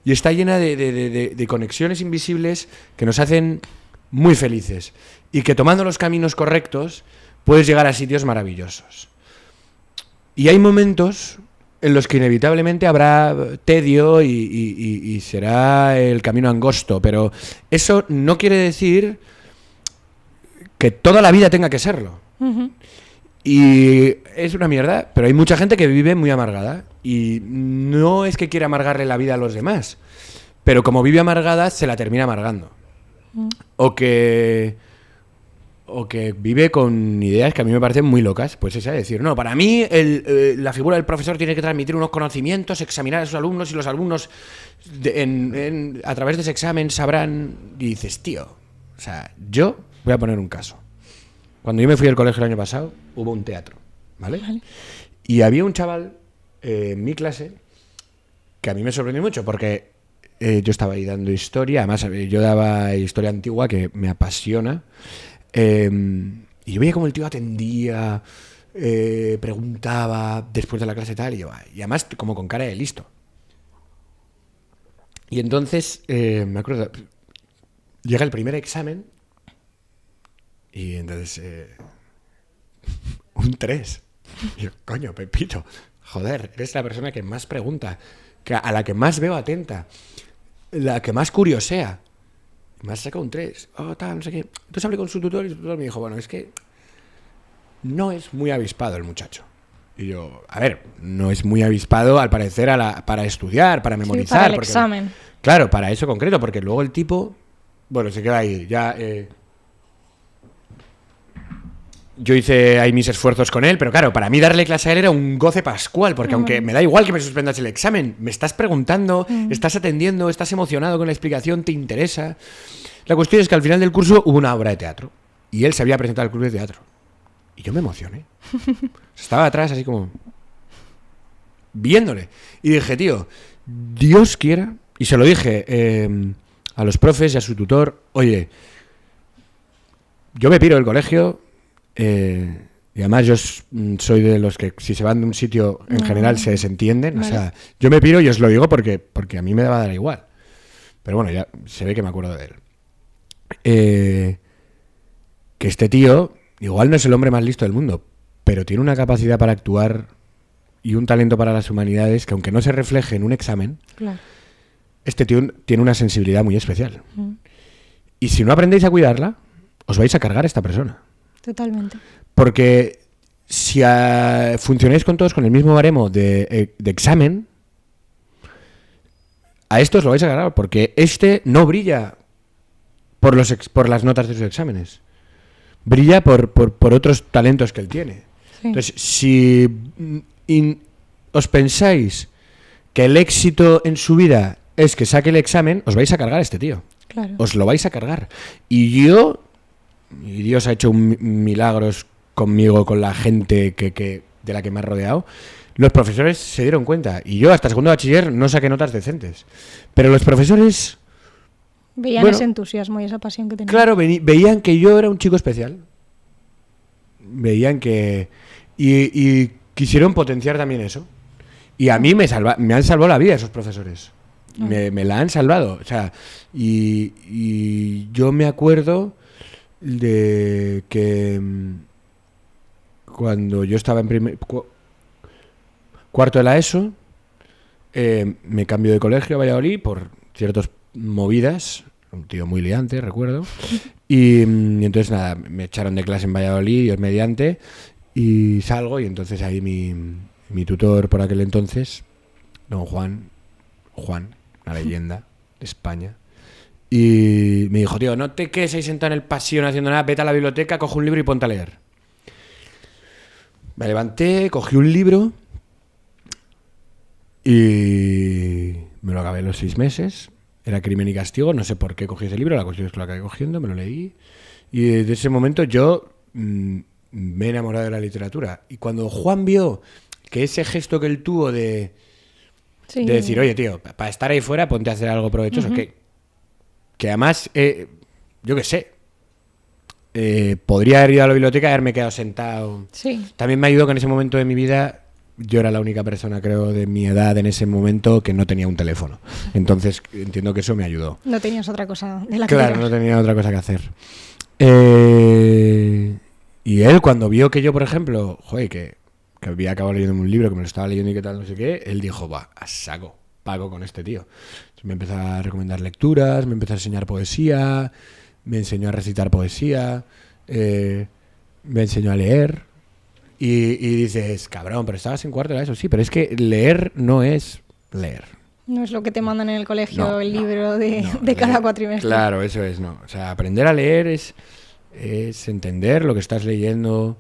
Y está llena de conexiones invisibles que nos hacen muy felices. Y que tomando los caminos correctos puedes llegar a sitios maravillosos. Y hay momentos en los que inevitablemente habrá tedio y será el camino angosto, pero eso no quiere decir que toda la vida tenga que serlo. Y es una mierda, pero hay mucha gente que vive muy amargada y no es que quiera amargarle la vida a los demás, pero como vive amargada se la termina amargando. O que vive con ideas que a mí me parecen muy locas, pues esa, decir, no, para mí la figura del profesor tiene que transmitir unos conocimientos, examinar a sus alumnos y los alumnos a través de ese examen sabrán, y dices, tío, o sea, yo voy a poner un caso. Cuando yo me fui al colegio el año pasado, hubo un teatro, ¿vale? Y había un chaval en mi clase que a mí me sorprendió mucho porque yo estaba ahí dando historia, además yo daba historia antigua que me apasiona. Y yo veía como el tío atendía, preguntaba después de la clase tal, y además como con cara de listo. Y entonces, me acuerdo, llega el primer examen y entonces un 3. Y yo, coño, Pepito, joder, eres la persona que más pregunta, a la que más veo atenta, la que más curiosea. Me has sacado un 3, tal, no sé qué. Entonces hablé con su tutor y su tutor me dijo, bueno, es que no es muy avispado el muchacho. Y yo, a ver, no es muy avispado al parecer para estudiar, para memorizar. Sí, para el examen. Claro, para eso concreto, porque luego el tipo, bueno, se queda ahí, ya... yo hice ahí mis esfuerzos con él, pero claro, para mí darle clase a él era un goce pascual, porque aunque me da igual que me suspendas el examen, me estás preguntando, estás atendiendo, estás emocionado con la explicación, te interesa. La cuestión es que al final del curso hubo una obra de teatro y él se había presentado al club de teatro. Y yo me emocioné. Estaba atrás así como viéndole. Y dije, tío, Dios quiera, y se lo dije a los profes y a su tutor, oye, yo me piro del colegio... y además yo soy de los que si se van de un sitio en general se desentienden, vale. O sea, yo me piro y os lo digo porque a mí me va a dar igual, pero bueno, ya se ve que me acuerdo de él, que este tío igual no es el hombre más listo del mundo, pero tiene una capacidad para actuar y un talento para las humanidades que aunque no se refleje en un examen, claro. Este tío tiene una sensibilidad muy especial, y si no aprendéis a cuidarla os vais a cargar a esta persona. Totalmente. Porque si funcionáis con todos con el mismo baremo de examen, a estos lo vais a ganar, porque este no brilla por las notas de sus exámenes. Brilla por otros talentos que él tiene. Sí. Entonces, si os pensáis que el éxito en su vida es que saque el examen, os vais a cargar a este tío. Claro. Os lo vais a cargar. Y Dios ha hecho milagros conmigo, con la gente de la que me ha rodeado. Los profesores se dieron cuenta. Y yo hasta segundo de bachiller no saqué notas decentes. Pero los profesores... Veían ese entusiasmo y esa pasión que tenía. Claro, veían que yo era un chico especial. Veían que... Y quisieron potenciar también eso. Y a mí me han salvado la vida esos profesores. Me la han salvado. O sea, y yo me acuerdo de que cuando yo estaba en cuarto de la ESO, me cambio de colegio a Valladolid por ciertas movidas. Un tío muy liante, recuerdo. Y entonces nada, me echaron de clase en Valladolid, Dios mediante, y salgo, y entonces ahí mi tutor por aquel entonces, don Juan, una leyenda de España, y me dijo: tío, no te quedes ahí sentado en el pasillo no haciendo nada, vete a la biblioteca, coge un libro y ponte a leer. Me levanté, cogí un libro y me lo acabé en los 6 meses. Era Crimen y Castigo, no sé por qué cogí ese libro, la cuestión es que lo acabé cogiendo, me lo leí, y desde ese momento yo me he enamorado de la literatura. Y cuando Juan vio que ese gesto que él tuvo de decir: oye, tío, para estar ahí fuera ponte a hacer algo provechoso, que además, yo qué sé, podría haber ido a la biblioteca y haberme quedado sentado. Sí. También me ayudó que en ese momento de mi vida yo era la única persona, creo, de mi edad en ese momento que no tenía un teléfono. Entonces entiendo que eso me ayudó. No tenías otra cosa de la que Claro, tirar. no tenía otra cosa que hacer. Y él, cuando vio que yo, por ejemplo, que había acabado leyendo un libro, que me lo estaba leyendo y qué tal, no sé qué, él dijo: va, a saco, pago con este tío. Entonces me empezó a recomendar lecturas, me empezó a enseñar poesía, me enseñó a recitar poesía, me enseñó a leer. Y dices: cabrón, pero estabas en cuarto de eso. Sí, pero es que leer no es leer. No es lo que te mandan en el colegio, el libro de cada cuatrimestre. Claro, eso es, no. O sea, aprender a leer es entender lo que estás leyendo,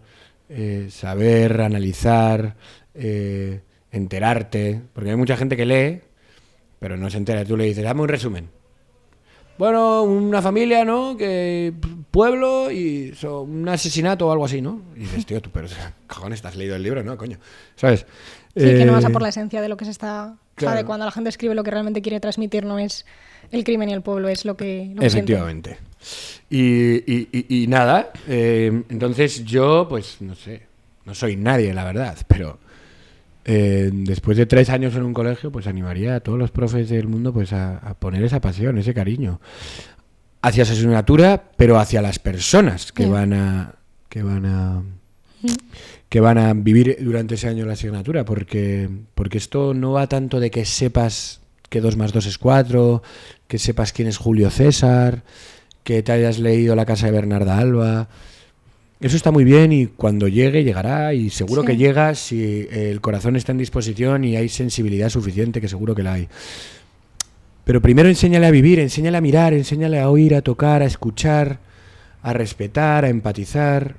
saber, analizar, enterarte. Porque hay mucha gente que lee, pero no se entera. Tú le dices: dame un resumen. Bueno, una familia, ¿no? Que pueblo y un asesinato o algo así, ¿no? Y dices: tío, tú, pero cojones, ¿te has leído el libro? No, coño. ¿Sabes? Sí, que no vas a por la esencia de lo que se está... Claro. Sabe, cuando la gente escribe, lo que realmente quiere transmitir no es el crimen y el pueblo, es lo que Efectivamente. Y nada, entonces yo, pues, no sé, no soy nadie, la verdad, pero después de 3 años en un colegio, pues animaría a todos los profes del mundo pues a poner esa pasión, ese cariño hacia su asignatura, pero hacia las personas que van a vivir durante ese año la asignatura, porque esto no va tanto de que sepas que 2 más 2 es 4, que sepas quién es Julio César, que te hayas leído La casa de Bernarda Alba. Eso está muy bien, y cuando llegará, y seguro que llega si el corazón está en disposición y hay sensibilidad suficiente, que seguro que la hay. Pero primero enséñale a vivir, enséñale a mirar, enséñale a oír, a tocar, a escuchar, a respetar, a empatizar.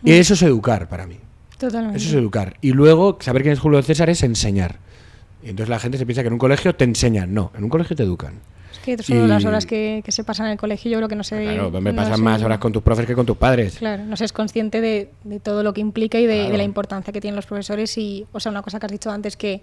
Y eso es educar para mí. Totalmente. Eso es educar. Y luego, saber quién es Julio César es enseñar. Y entonces la gente se piensa que en un colegio te enseñan. No, en un colegio te educan. Es que son las horas que se pasan en el colegio, yo creo que no sé... Claro, me pasan más horas con tus profes que con tus padres. Claro, no se es consciente de todo lo que implica y de la importancia que tienen los profesores. Y, o sea, una cosa que has dicho antes que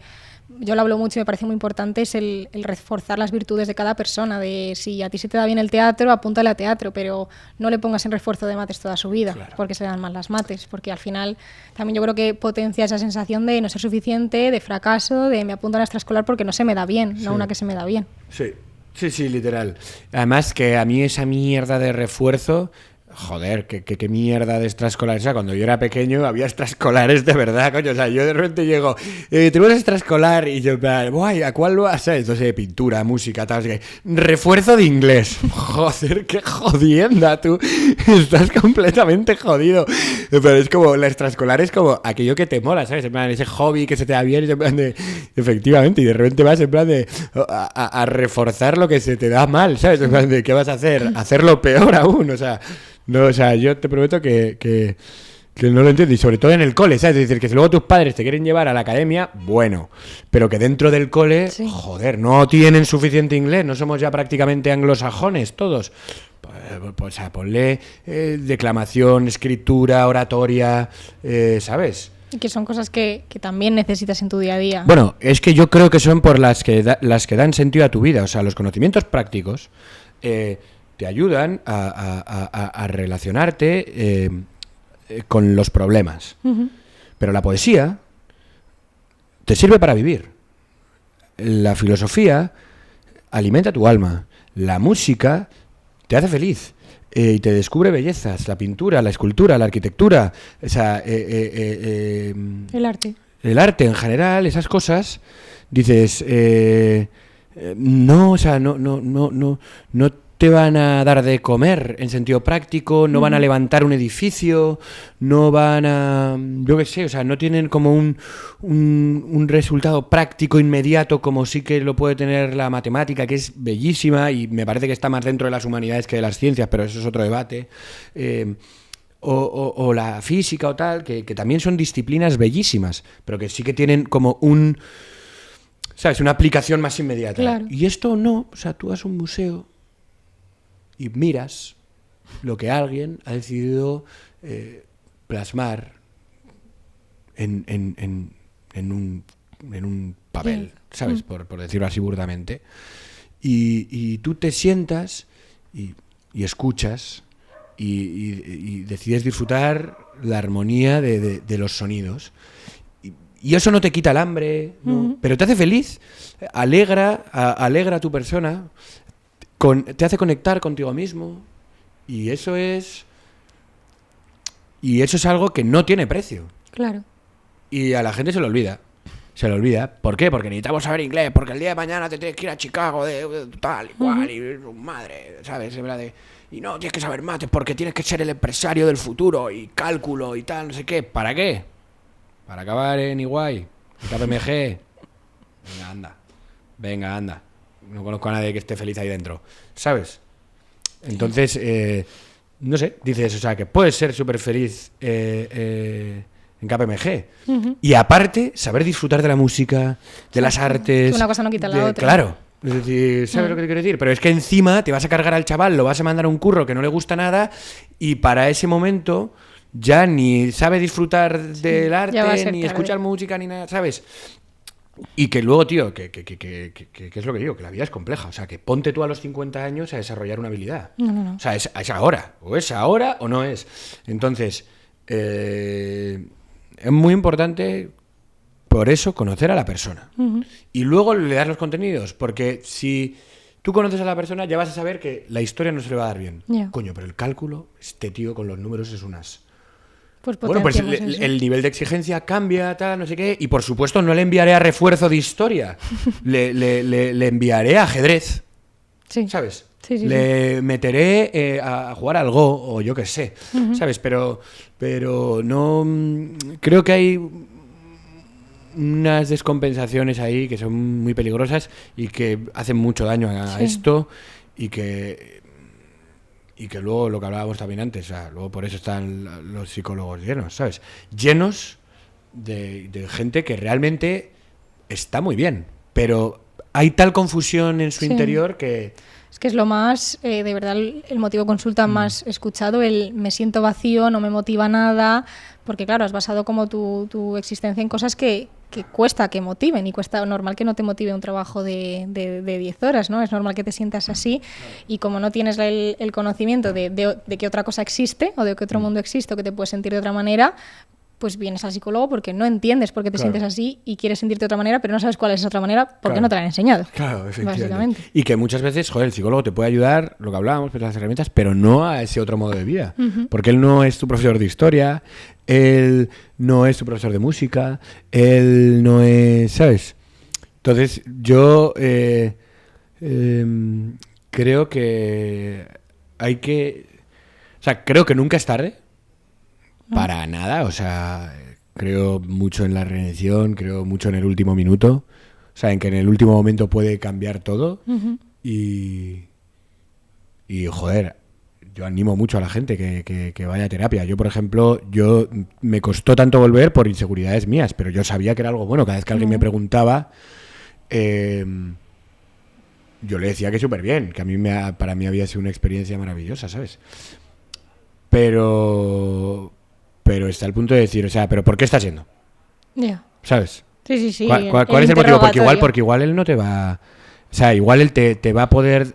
yo lo hablo mucho y me parece muy importante es el reforzar las virtudes de cada persona. De si a ti se te da bien el teatro, apúntale a teatro, pero no le pongas en refuerzo de mates toda su vida, claro, porque se le dan mal las mates, porque al final también yo creo que potencia esa sensación de no ser suficiente, de fracaso, de me apunto a la extraescolar porque no se me da bien, no una que se me da bien. Sí, literal. Además que a mí esa mierda de refuerzo, joder, qué mierda de extraescolares. O sea, cuando yo era pequeño había extraescolares de verdad, coño. O sea, yo de repente llego, tenemos extraescolar y yo, en plan, guay, ¿a cuál lo vas? Entonces, pintura, música, tal, así que, refuerzo de inglés. Joder, qué jodienda, tú. Estás completamente jodido. Pero es como, la extraescolar es como aquello que te mola, ¿sabes? En plan, ese hobby que se te da bien, en plan de, efectivamente, y de repente vas en plan de a reforzar lo que se te da mal, ¿sabes? En plan de, ¿qué vas a hacer? Hacerlo peor aún, o sea... No, o sea, yo te prometo que no lo entiendo. Y sobre todo en el cole, ¿sabes? Es decir, que si luego tus padres te quieren llevar a la academia, bueno. Pero que dentro del cole, joder, no tienen suficiente inglés. No somos ya prácticamente anglosajones todos. Pues, o sea, ponle declamación, escritura, oratoria, ¿sabes? Y que son cosas que también necesitas en tu día a día. Bueno, es que yo creo que son por las que dan sentido a tu vida. O sea, los conocimientos prácticos... te ayudan a relacionarte con los problemas. Uh-huh. Pero la poesía te sirve para vivir. La filosofía alimenta tu alma. La música te hace feliz y te descubre bellezas. La pintura, la escultura, la arquitectura, o sea, el arte. El arte en general, esas cosas, dices, no, o sea, no te van a dar de comer en sentido práctico, no van a levantar un edificio, no van a... yo qué sé, o sea, no tienen como un resultado práctico inmediato como sí que lo puede tener la matemática, que es bellísima y me parece que está más dentro de las humanidades que de las ciencias, pero eso es otro debate. O la física o tal, que también son disciplinas bellísimas, pero que sí que tienen como ¿sabes? Una aplicación más inmediata. Claro. Y esto no, o sea, tú vas a un museo y miras lo que alguien ha decidido plasmar en un papel, ¿sabes? Por decirlo así burdamente. Y tú te sientas y escuchas y decides disfrutar la armonía de los sonidos. Y eso no te quita el hambre, ¿no? Pero te hace feliz, alegra a tu persona, te hace conectar contigo mismo, y eso es algo que no tiene precio. Claro. Y a la gente se le olvida. ¿Por qué? Porque necesitamos saber inglés, porque el día de mañana te tienes que ir a Chicago de tal y cual, y madre, ¿sabes? Y no, tienes que saber mates porque tienes que ser el empresario del futuro y cálculo y tal, no sé qué. ¿Para qué? Para acabar en Iguay, en KPMG. Venga, anda. No conozco a nadie que esté feliz ahí dentro, ¿sabes? Entonces, no sé, dices, o sea, que puedes ser súper feliz en KPMG. Y aparte, saber disfrutar de la música, de las artes. Una cosa no quita la otra. Claro. Es decir, ¿sabes lo que te quiero decir? Pero es que encima te vas a cargar al chaval, lo vas a mandar a un curro que no le gusta nada y para ese momento ya ni sabe disfrutar del arte, ni escuchar música, ni nada, ¿sabes? Y que luego, tío, que es lo que digo, que la vida es compleja. O sea, que ponte tú a los 50 años a desarrollar una habilidad. No. O sea, es ahora. O es ahora o no es. Entonces, es muy importante, por eso, conocer a la persona. Y luego le das los contenidos. Porque si tú conoces a la persona, ya vas a saber que la historia no se le va a dar bien. Yeah. Coño, pero el cálculo, este tío con los números es unas... Pues el nivel de exigencia cambia, tal, no sé qué, y por supuesto no le enviaré a refuerzo de historia, le enviaré a ajedrez, ¿sabes? Sí. Le meteré a jugar al Go, o yo qué sé, ¿sabes? Pero no... Creo que hay unas descompensaciones ahí que son muy peligrosas y que hacen mucho daño a esto y que luego lo que hablábamos también antes, o sea, luego por eso están los psicólogos llenos, ¿sabes? Llenos de gente que realmente está muy bien, pero hay tal confusión en su interior que... Es que es lo más, de verdad, el motivo de consulta más escuchado, el me siento vacío, no me motiva nada, porque claro, has basado como tu existencia en cosas que cuesta que motiven y cuesta normal que no te motive un trabajo de 10 horas, ¿no? Es normal que te sientas así y como no tienes el conocimiento de que otra cosa existe o de que otro mundo existe o que te puedes sentir de otra manera, pues vienes al psicólogo porque no entiendes por qué te sientes así y quieres sentirte de otra manera, pero no sabes cuál es esa otra manera porque no te la han enseñado. Claro, efectivamente. Básicamente. Y que muchas veces, joder, el psicólogo te puede ayudar, lo que hablábamos, pues las herramientas, pero no a ese otro modo de vida. Porque él no es tu profesor de historia, él no es tu profesor de música, él no es, ¿sabes? Entonces, yo creo que hay que... O sea, creo que nunca es tarde. Para nada, o sea, creo mucho en la redención, creo mucho en el último minuto, o sea, en que en el último momento puede cambiar todo y joder, yo animo mucho a la gente que vaya a terapia. Yo, por ejemplo, me costó tanto volver por inseguridades mías, pero yo sabía que era algo bueno. Cada vez que alguien me preguntaba, yo le decía que súper bien, que para mí había sido una experiencia maravillosa, ¿sabes? Pero está al punto de decir, o sea, ¿pero por qué estás yendo? Yeah. ¿Sabes? Sí. ¿Cuál es el motivo? Porque igual él no te va... O sea, igual él te va a poder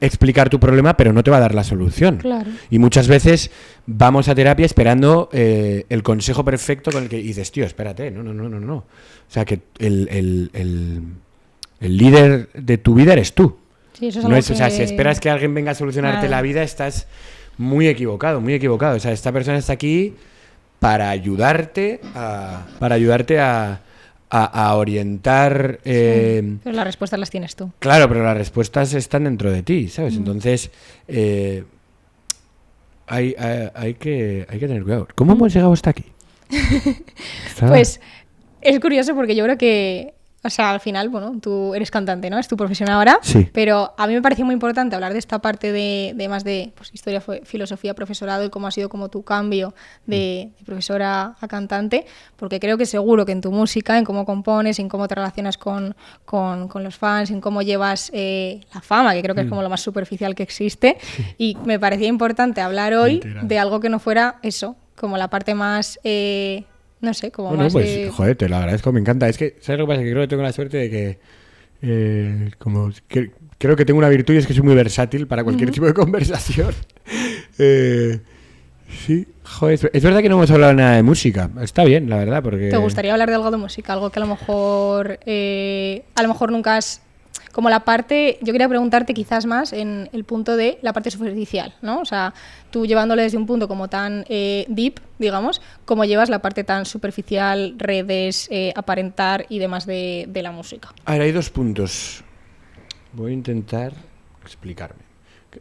explicar tu problema, pero no te va a dar la solución. Claro. Y muchas veces vamos a terapia esperando el consejo perfecto con el que dices, tío, espérate, no. O sea, que el líder de tu vida eres tú. Sí, eso es no algo o sea, si esperas que alguien venga a solucionarte la vida, estás muy equivocado. O sea, esta persona está aquí para ayudarte a orientar. Pero las respuestas las tienes tú. Claro, pero las respuestas están dentro de ti, ¿sabes? Entonces, hay que tener cuidado. ¿Cómo hemos llegado hasta aquí? Pues es curioso porque yo creo que, o sea, al final, bueno, tú eres cantante, ¿no? Es tu profesión ahora. Sí. Pero a mí me parecía muy importante hablar de esta parte de más de pues, historia, filosofía, profesorado y cómo ha sido como tu cambio de profesora a cantante, porque creo que seguro que en tu música, en cómo compones, en cómo te relacionas con los fans, en cómo llevas la fama, que creo que es como lo más superficial que existe, y me parecía importante hablar hoy de algo que no fuera eso, como la parte más... no sé, como más pues, joder, te lo agradezco, me encanta. Es que, ¿sabes lo que pasa? Que creo que tengo la suerte de que, creo que tengo una virtud y es que soy muy versátil para cualquier tipo de conversación. Sí, joder, es verdad que no hemos hablado nada de música. Está bien, la verdad, porque... ¿Te gustaría hablar de algo de música? Algo que a lo mejor nunca has... Como la parte, yo quería preguntarte quizás más en el punto de la parte superficial, ¿no? O sea, tú llevándole desde un punto como tan deep, digamos, ¿cómo llevas la parte tan superficial, redes, aparentar y demás de la música? A ver, hay dos puntos. Voy a intentar explicarme.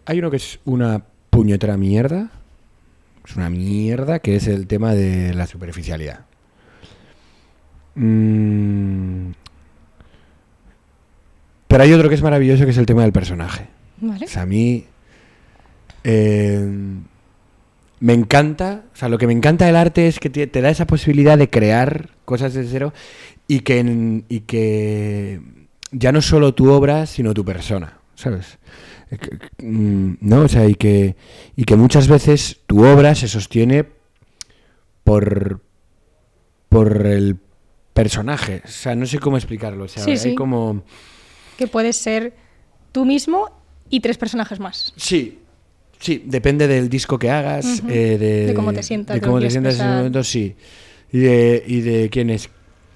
Hay uno que es una puñetera mierda. Es una mierda, que es el tema de la superficialidad. Pero hay otro que es maravilloso, que es el tema del personaje. Vale. O sea, a mí me encanta, o sea, lo que me encanta del arte es que te da esa posibilidad de crear cosas desde cero y que ya no solo tu obra, sino tu persona, ¿sabes? ¿No? O sea, y que muchas veces tu obra se sostiene por el personaje. O sea, no sé cómo explicarlo. O sea, hay como... Que puedes ser tú mismo y 3 personajes más. Sí, depende del disco que hagas, de cómo te sientas. De cómo te sientas en ese momento, sí. Y de quién es.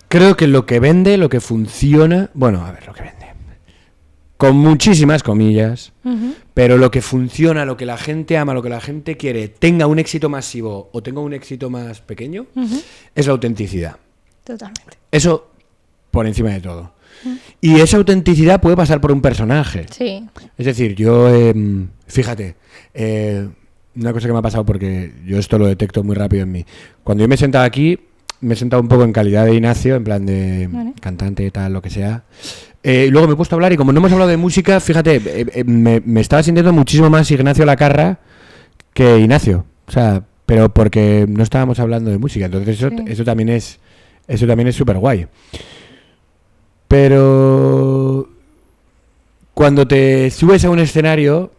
Creo que lo que vende, lo que funciona... Bueno, a ver, lo que vende. Con muchísimas comillas, pero lo que funciona, lo que la gente ama, lo que la gente quiere, tenga un éxito masivo o tenga un éxito más pequeño, es la autenticidad. Totalmente. Eso por encima de todo. Y esa autenticidad puede pasar por un personaje. Sí. Es decir, yo, fíjate, una cosa que me ha pasado, porque yo esto lo detecto muy rápido en mí. Cuando yo me he sentado aquí, me he sentado un poco en calidad de Ignacio, en plan de cantante, tal, lo que sea. Y luego me he puesto a hablar y como no hemos hablado de música, fíjate, me estaba sintiendo muchísimo más Ignacio Lacarra que Ignacio. O sea, pero porque no estábamos hablando de música. Entonces eso también es súper guay. Pero cuando te subes a un escenario,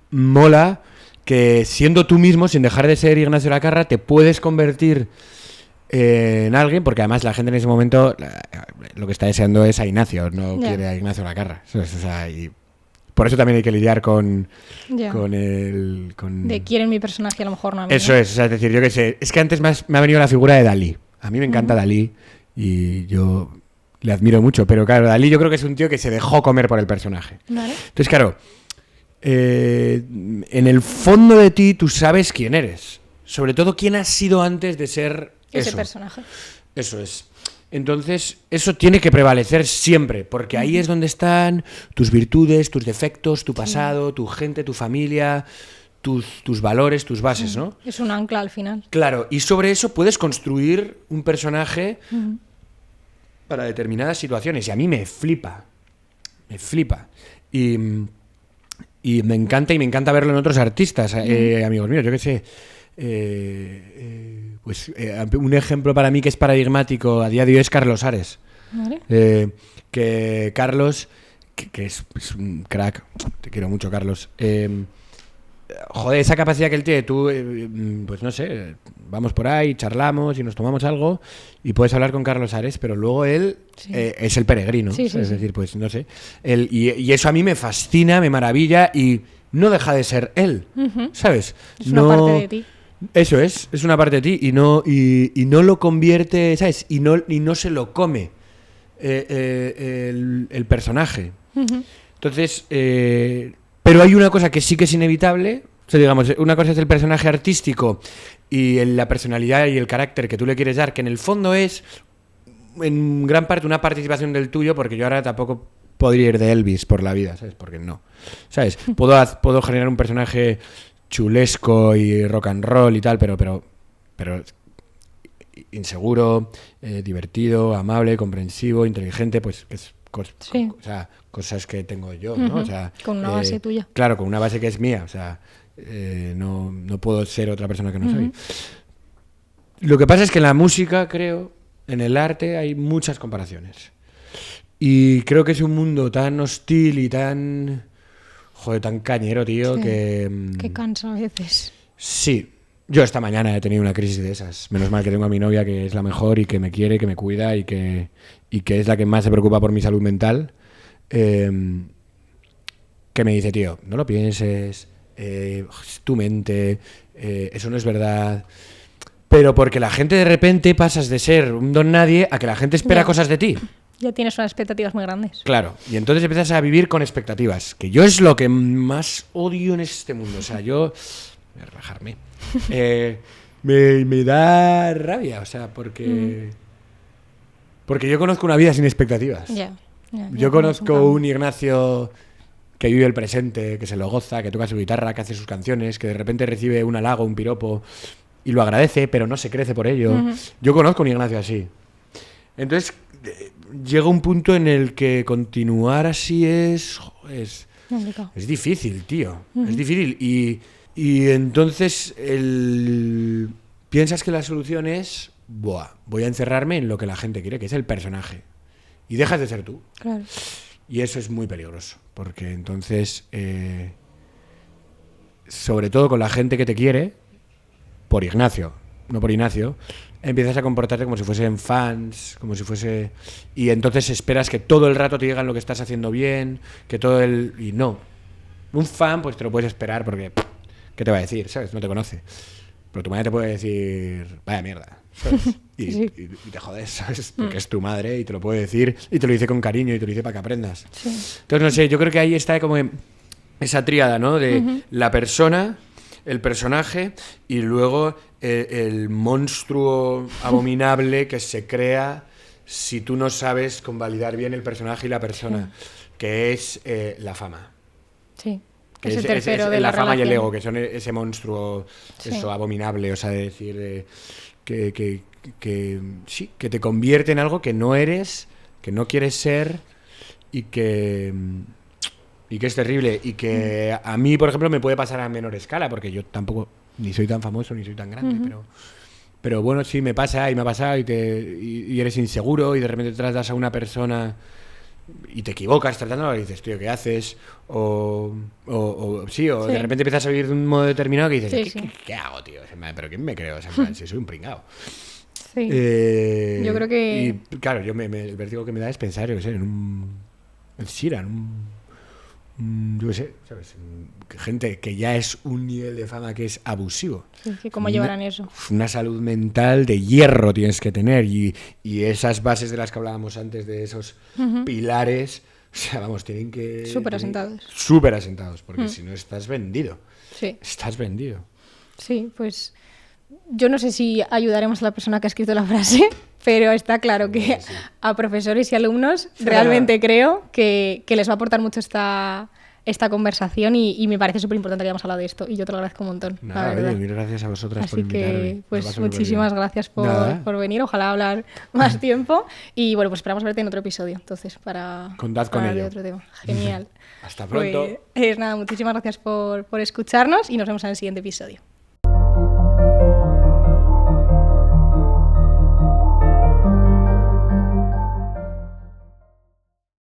mola que siendo tú mismo, sin dejar de ser Ignacio Lacarra, te puedes convertir en alguien, porque además la gente en ese momento lo que está deseando es a Ignacio, no quiere a Ignacio Lacarra. O sea, Por eso también hay que lidiar con Ya. el... De quieren mi personaje, a lo mejor no a mí. Eso ¿no? es, o sea, es decir, yo qué sé. Es que antes me ha venido la figura de Dalí. A mí me encanta Dalí y yo le admiro mucho. Pero claro, Dalí yo creo que es un tío que se dejó comer por el personaje. Vale. Entonces, claro, en el fondo de ti tú sabes quién eres. Sobre todo quién has sido antes de ser Ese eso. personaje. Eso es. Entonces, eso tiene que prevalecer siempre, porque ahí es donde están tus virtudes, tus defectos, tu pasado, tu gente, tu familia, tus valores, tus bases, ¿no? Es un ancla al final. Claro, y sobre eso puedes construir un personaje para determinadas situaciones. Y a mí me flipa. Me flipa. Y me encanta verlo en otros artistas, amigos míos. Yo qué sé. Un ejemplo para mí que es paradigmático a día de hoy es Carlos Ares. Vale. Que Carlos, que es un crack, te quiero mucho, Carlos. Joder, esa capacidad que él tiene, tú, pues no sé, vamos por ahí, charlamos y nos tomamos algo y puedes hablar con Carlos Ares, pero luego él es el peregrino. Sí, es decir, pues no sé. Y eso a mí me fascina, me maravilla y no deja de ser él, ¿sabes? Es una parte de ti. Eso es una parte de ti y no lo convierte, ¿sabes? Y no se lo come el personaje. Entonces, pero hay una cosa que sí que es inevitable. O sea, digamos, una cosa es el personaje artístico y la personalidad y el carácter que tú le quieres dar, que en el fondo es en gran parte una participación del tuyo, porque yo ahora tampoco podría ir de Elvis por la vida, ¿sabes? Porque no, ¿sabes? Puedo generar un personaje chulesco y rock and roll y tal, pero inseguro, divertido, amable, comprensivo, inteligente, pues es o sea, cosas que tengo yo, ¿no? O sea, con una base tuya. Claro, con una base que es mía, o sea, no puedo ser otra persona que no soy. Lo que pasa es que en la música, creo, en el arte hay muchas comparaciones. Y creo que es un mundo tan hostil y tan... Joder, tan cañero, tío, que cansa a veces. Sí. Yo esta mañana he tenido una crisis de esas. Menos mal que tengo a mi novia, que es la mejor y que me quiere, que me cuida y que es la que más se preocupa por mi salud mental. Que me dice, tío, no lo pienses, es tu mente, eso no es verdad. Pero porque la gente de repente pasas de ser un don nadie a que la gente espera cosas de ti. Ya tienes unas expectativas muy grandes. Claro, y entonces empiezas a vivir con expectativas, que yo es lo que más odio en este mundo. O sea, yo... Voy a relajarme. Me da rabia, o sea, porque yo conozco una vida sin expectativas. Yo conozco un Ignacio que vive el presente, que se lo goza, que toca su guitarra, que hace sus canciones, que de repente recibe un halago, un piropo y lo agradece, pero no se crece por ello. Yo conozco un Ignacio así. Entonces llega un punto en el que continuar así es difícil, tío. Es difícil y entonces piensas que la solución es voy a encerrarme en lo que la gente quiere, que es el personaje. Y dejas de ser tú. Claro. Y eso es muy peligroso, porque entonces, sobre todo con la gente que te quiere, por Ignacio, no por Ignacio, empiezas a comportarte como si fuesen fans, como si fuese... Y entonces esperas que todo el rato te digan lo que estás haciendo bien, que Y no. Un fan, pues te lo puedes esperar porque... ¿Qué te va a decir? ¿Sabes? No te conoce. Pero tu madre te puede decir, vaya mierda, ¿sabes? Y te jodes, ¿sabes? Porque es tu madre y te lo puede decir y te lo dice con cariño y te lo dice para que aprendas. Sí. Entonces, no sé, yo creo que ahí está como esa tríada, ¿no? De la persona, el personaje y luego el monstruo abominable que se crea si tú no sabes convalidar bien el personaje y la persona, que es la fama. Sí. Que es el tercero de la fama relación. y el ego, que son ese monstruo, eso abominable, o sea, de decir que te convierte en algo que no eres, que no quieres ser y que es terrible y que a mí, por ejemplo, me puede pasar a menor escala, porque yo tampoco ni soy tan famoso ni soy tan grande, pero bueno, sí me pasa y me ha pasado y eres inseguro y de repente tratas a una persona y te equivocas tratando y dices, tío, ¿qué haces? O de repente empiezas a vivir de un modo determinado que dices, ¿qué hago, tío? ¿Pero quién me creo? O sea, si soy un pringao. Sí. Yo creo que... Y claro, el vértigo que me da es pensar, yo qué sé, en Sheeran, yo qué sé, ¿sabes? Gente que ya es un nivel de fama que es abusivo. Sí, que ¿cómo llevarán eso? Una salud mental de hierro tienes que tener y esas bases de las que hablábamos antes, de esos pilares, o sea, vamos, tienen que... Súper asentados. Súper asentados, porque si no estás vendido. Sí. Estás vendido. Sí, pues yo no sé si ayudaremos a la persona que ha escrito la frase, pero está claro que a profesores y alumnos realmente creo que les va a aportar mucho esta conversación y me parece súper importante que hayamos hablado de esto y yo te lo agradezco un montón. Nada, la verdad. oye, mil gracias a vosotras por Así invitarme. que, Me pues va súper muchísimas bien. gracias Nada. por venir. Ojalá hablar más tiempo. Y bueno, pues esperamos verte en otro episodio. Entonces, para Contad con hablar de ello. otro tema. Genial. Hasta pronto. Pues nada, muchísimas gracias por escucharnos y nos vemos en el siguiente episodio.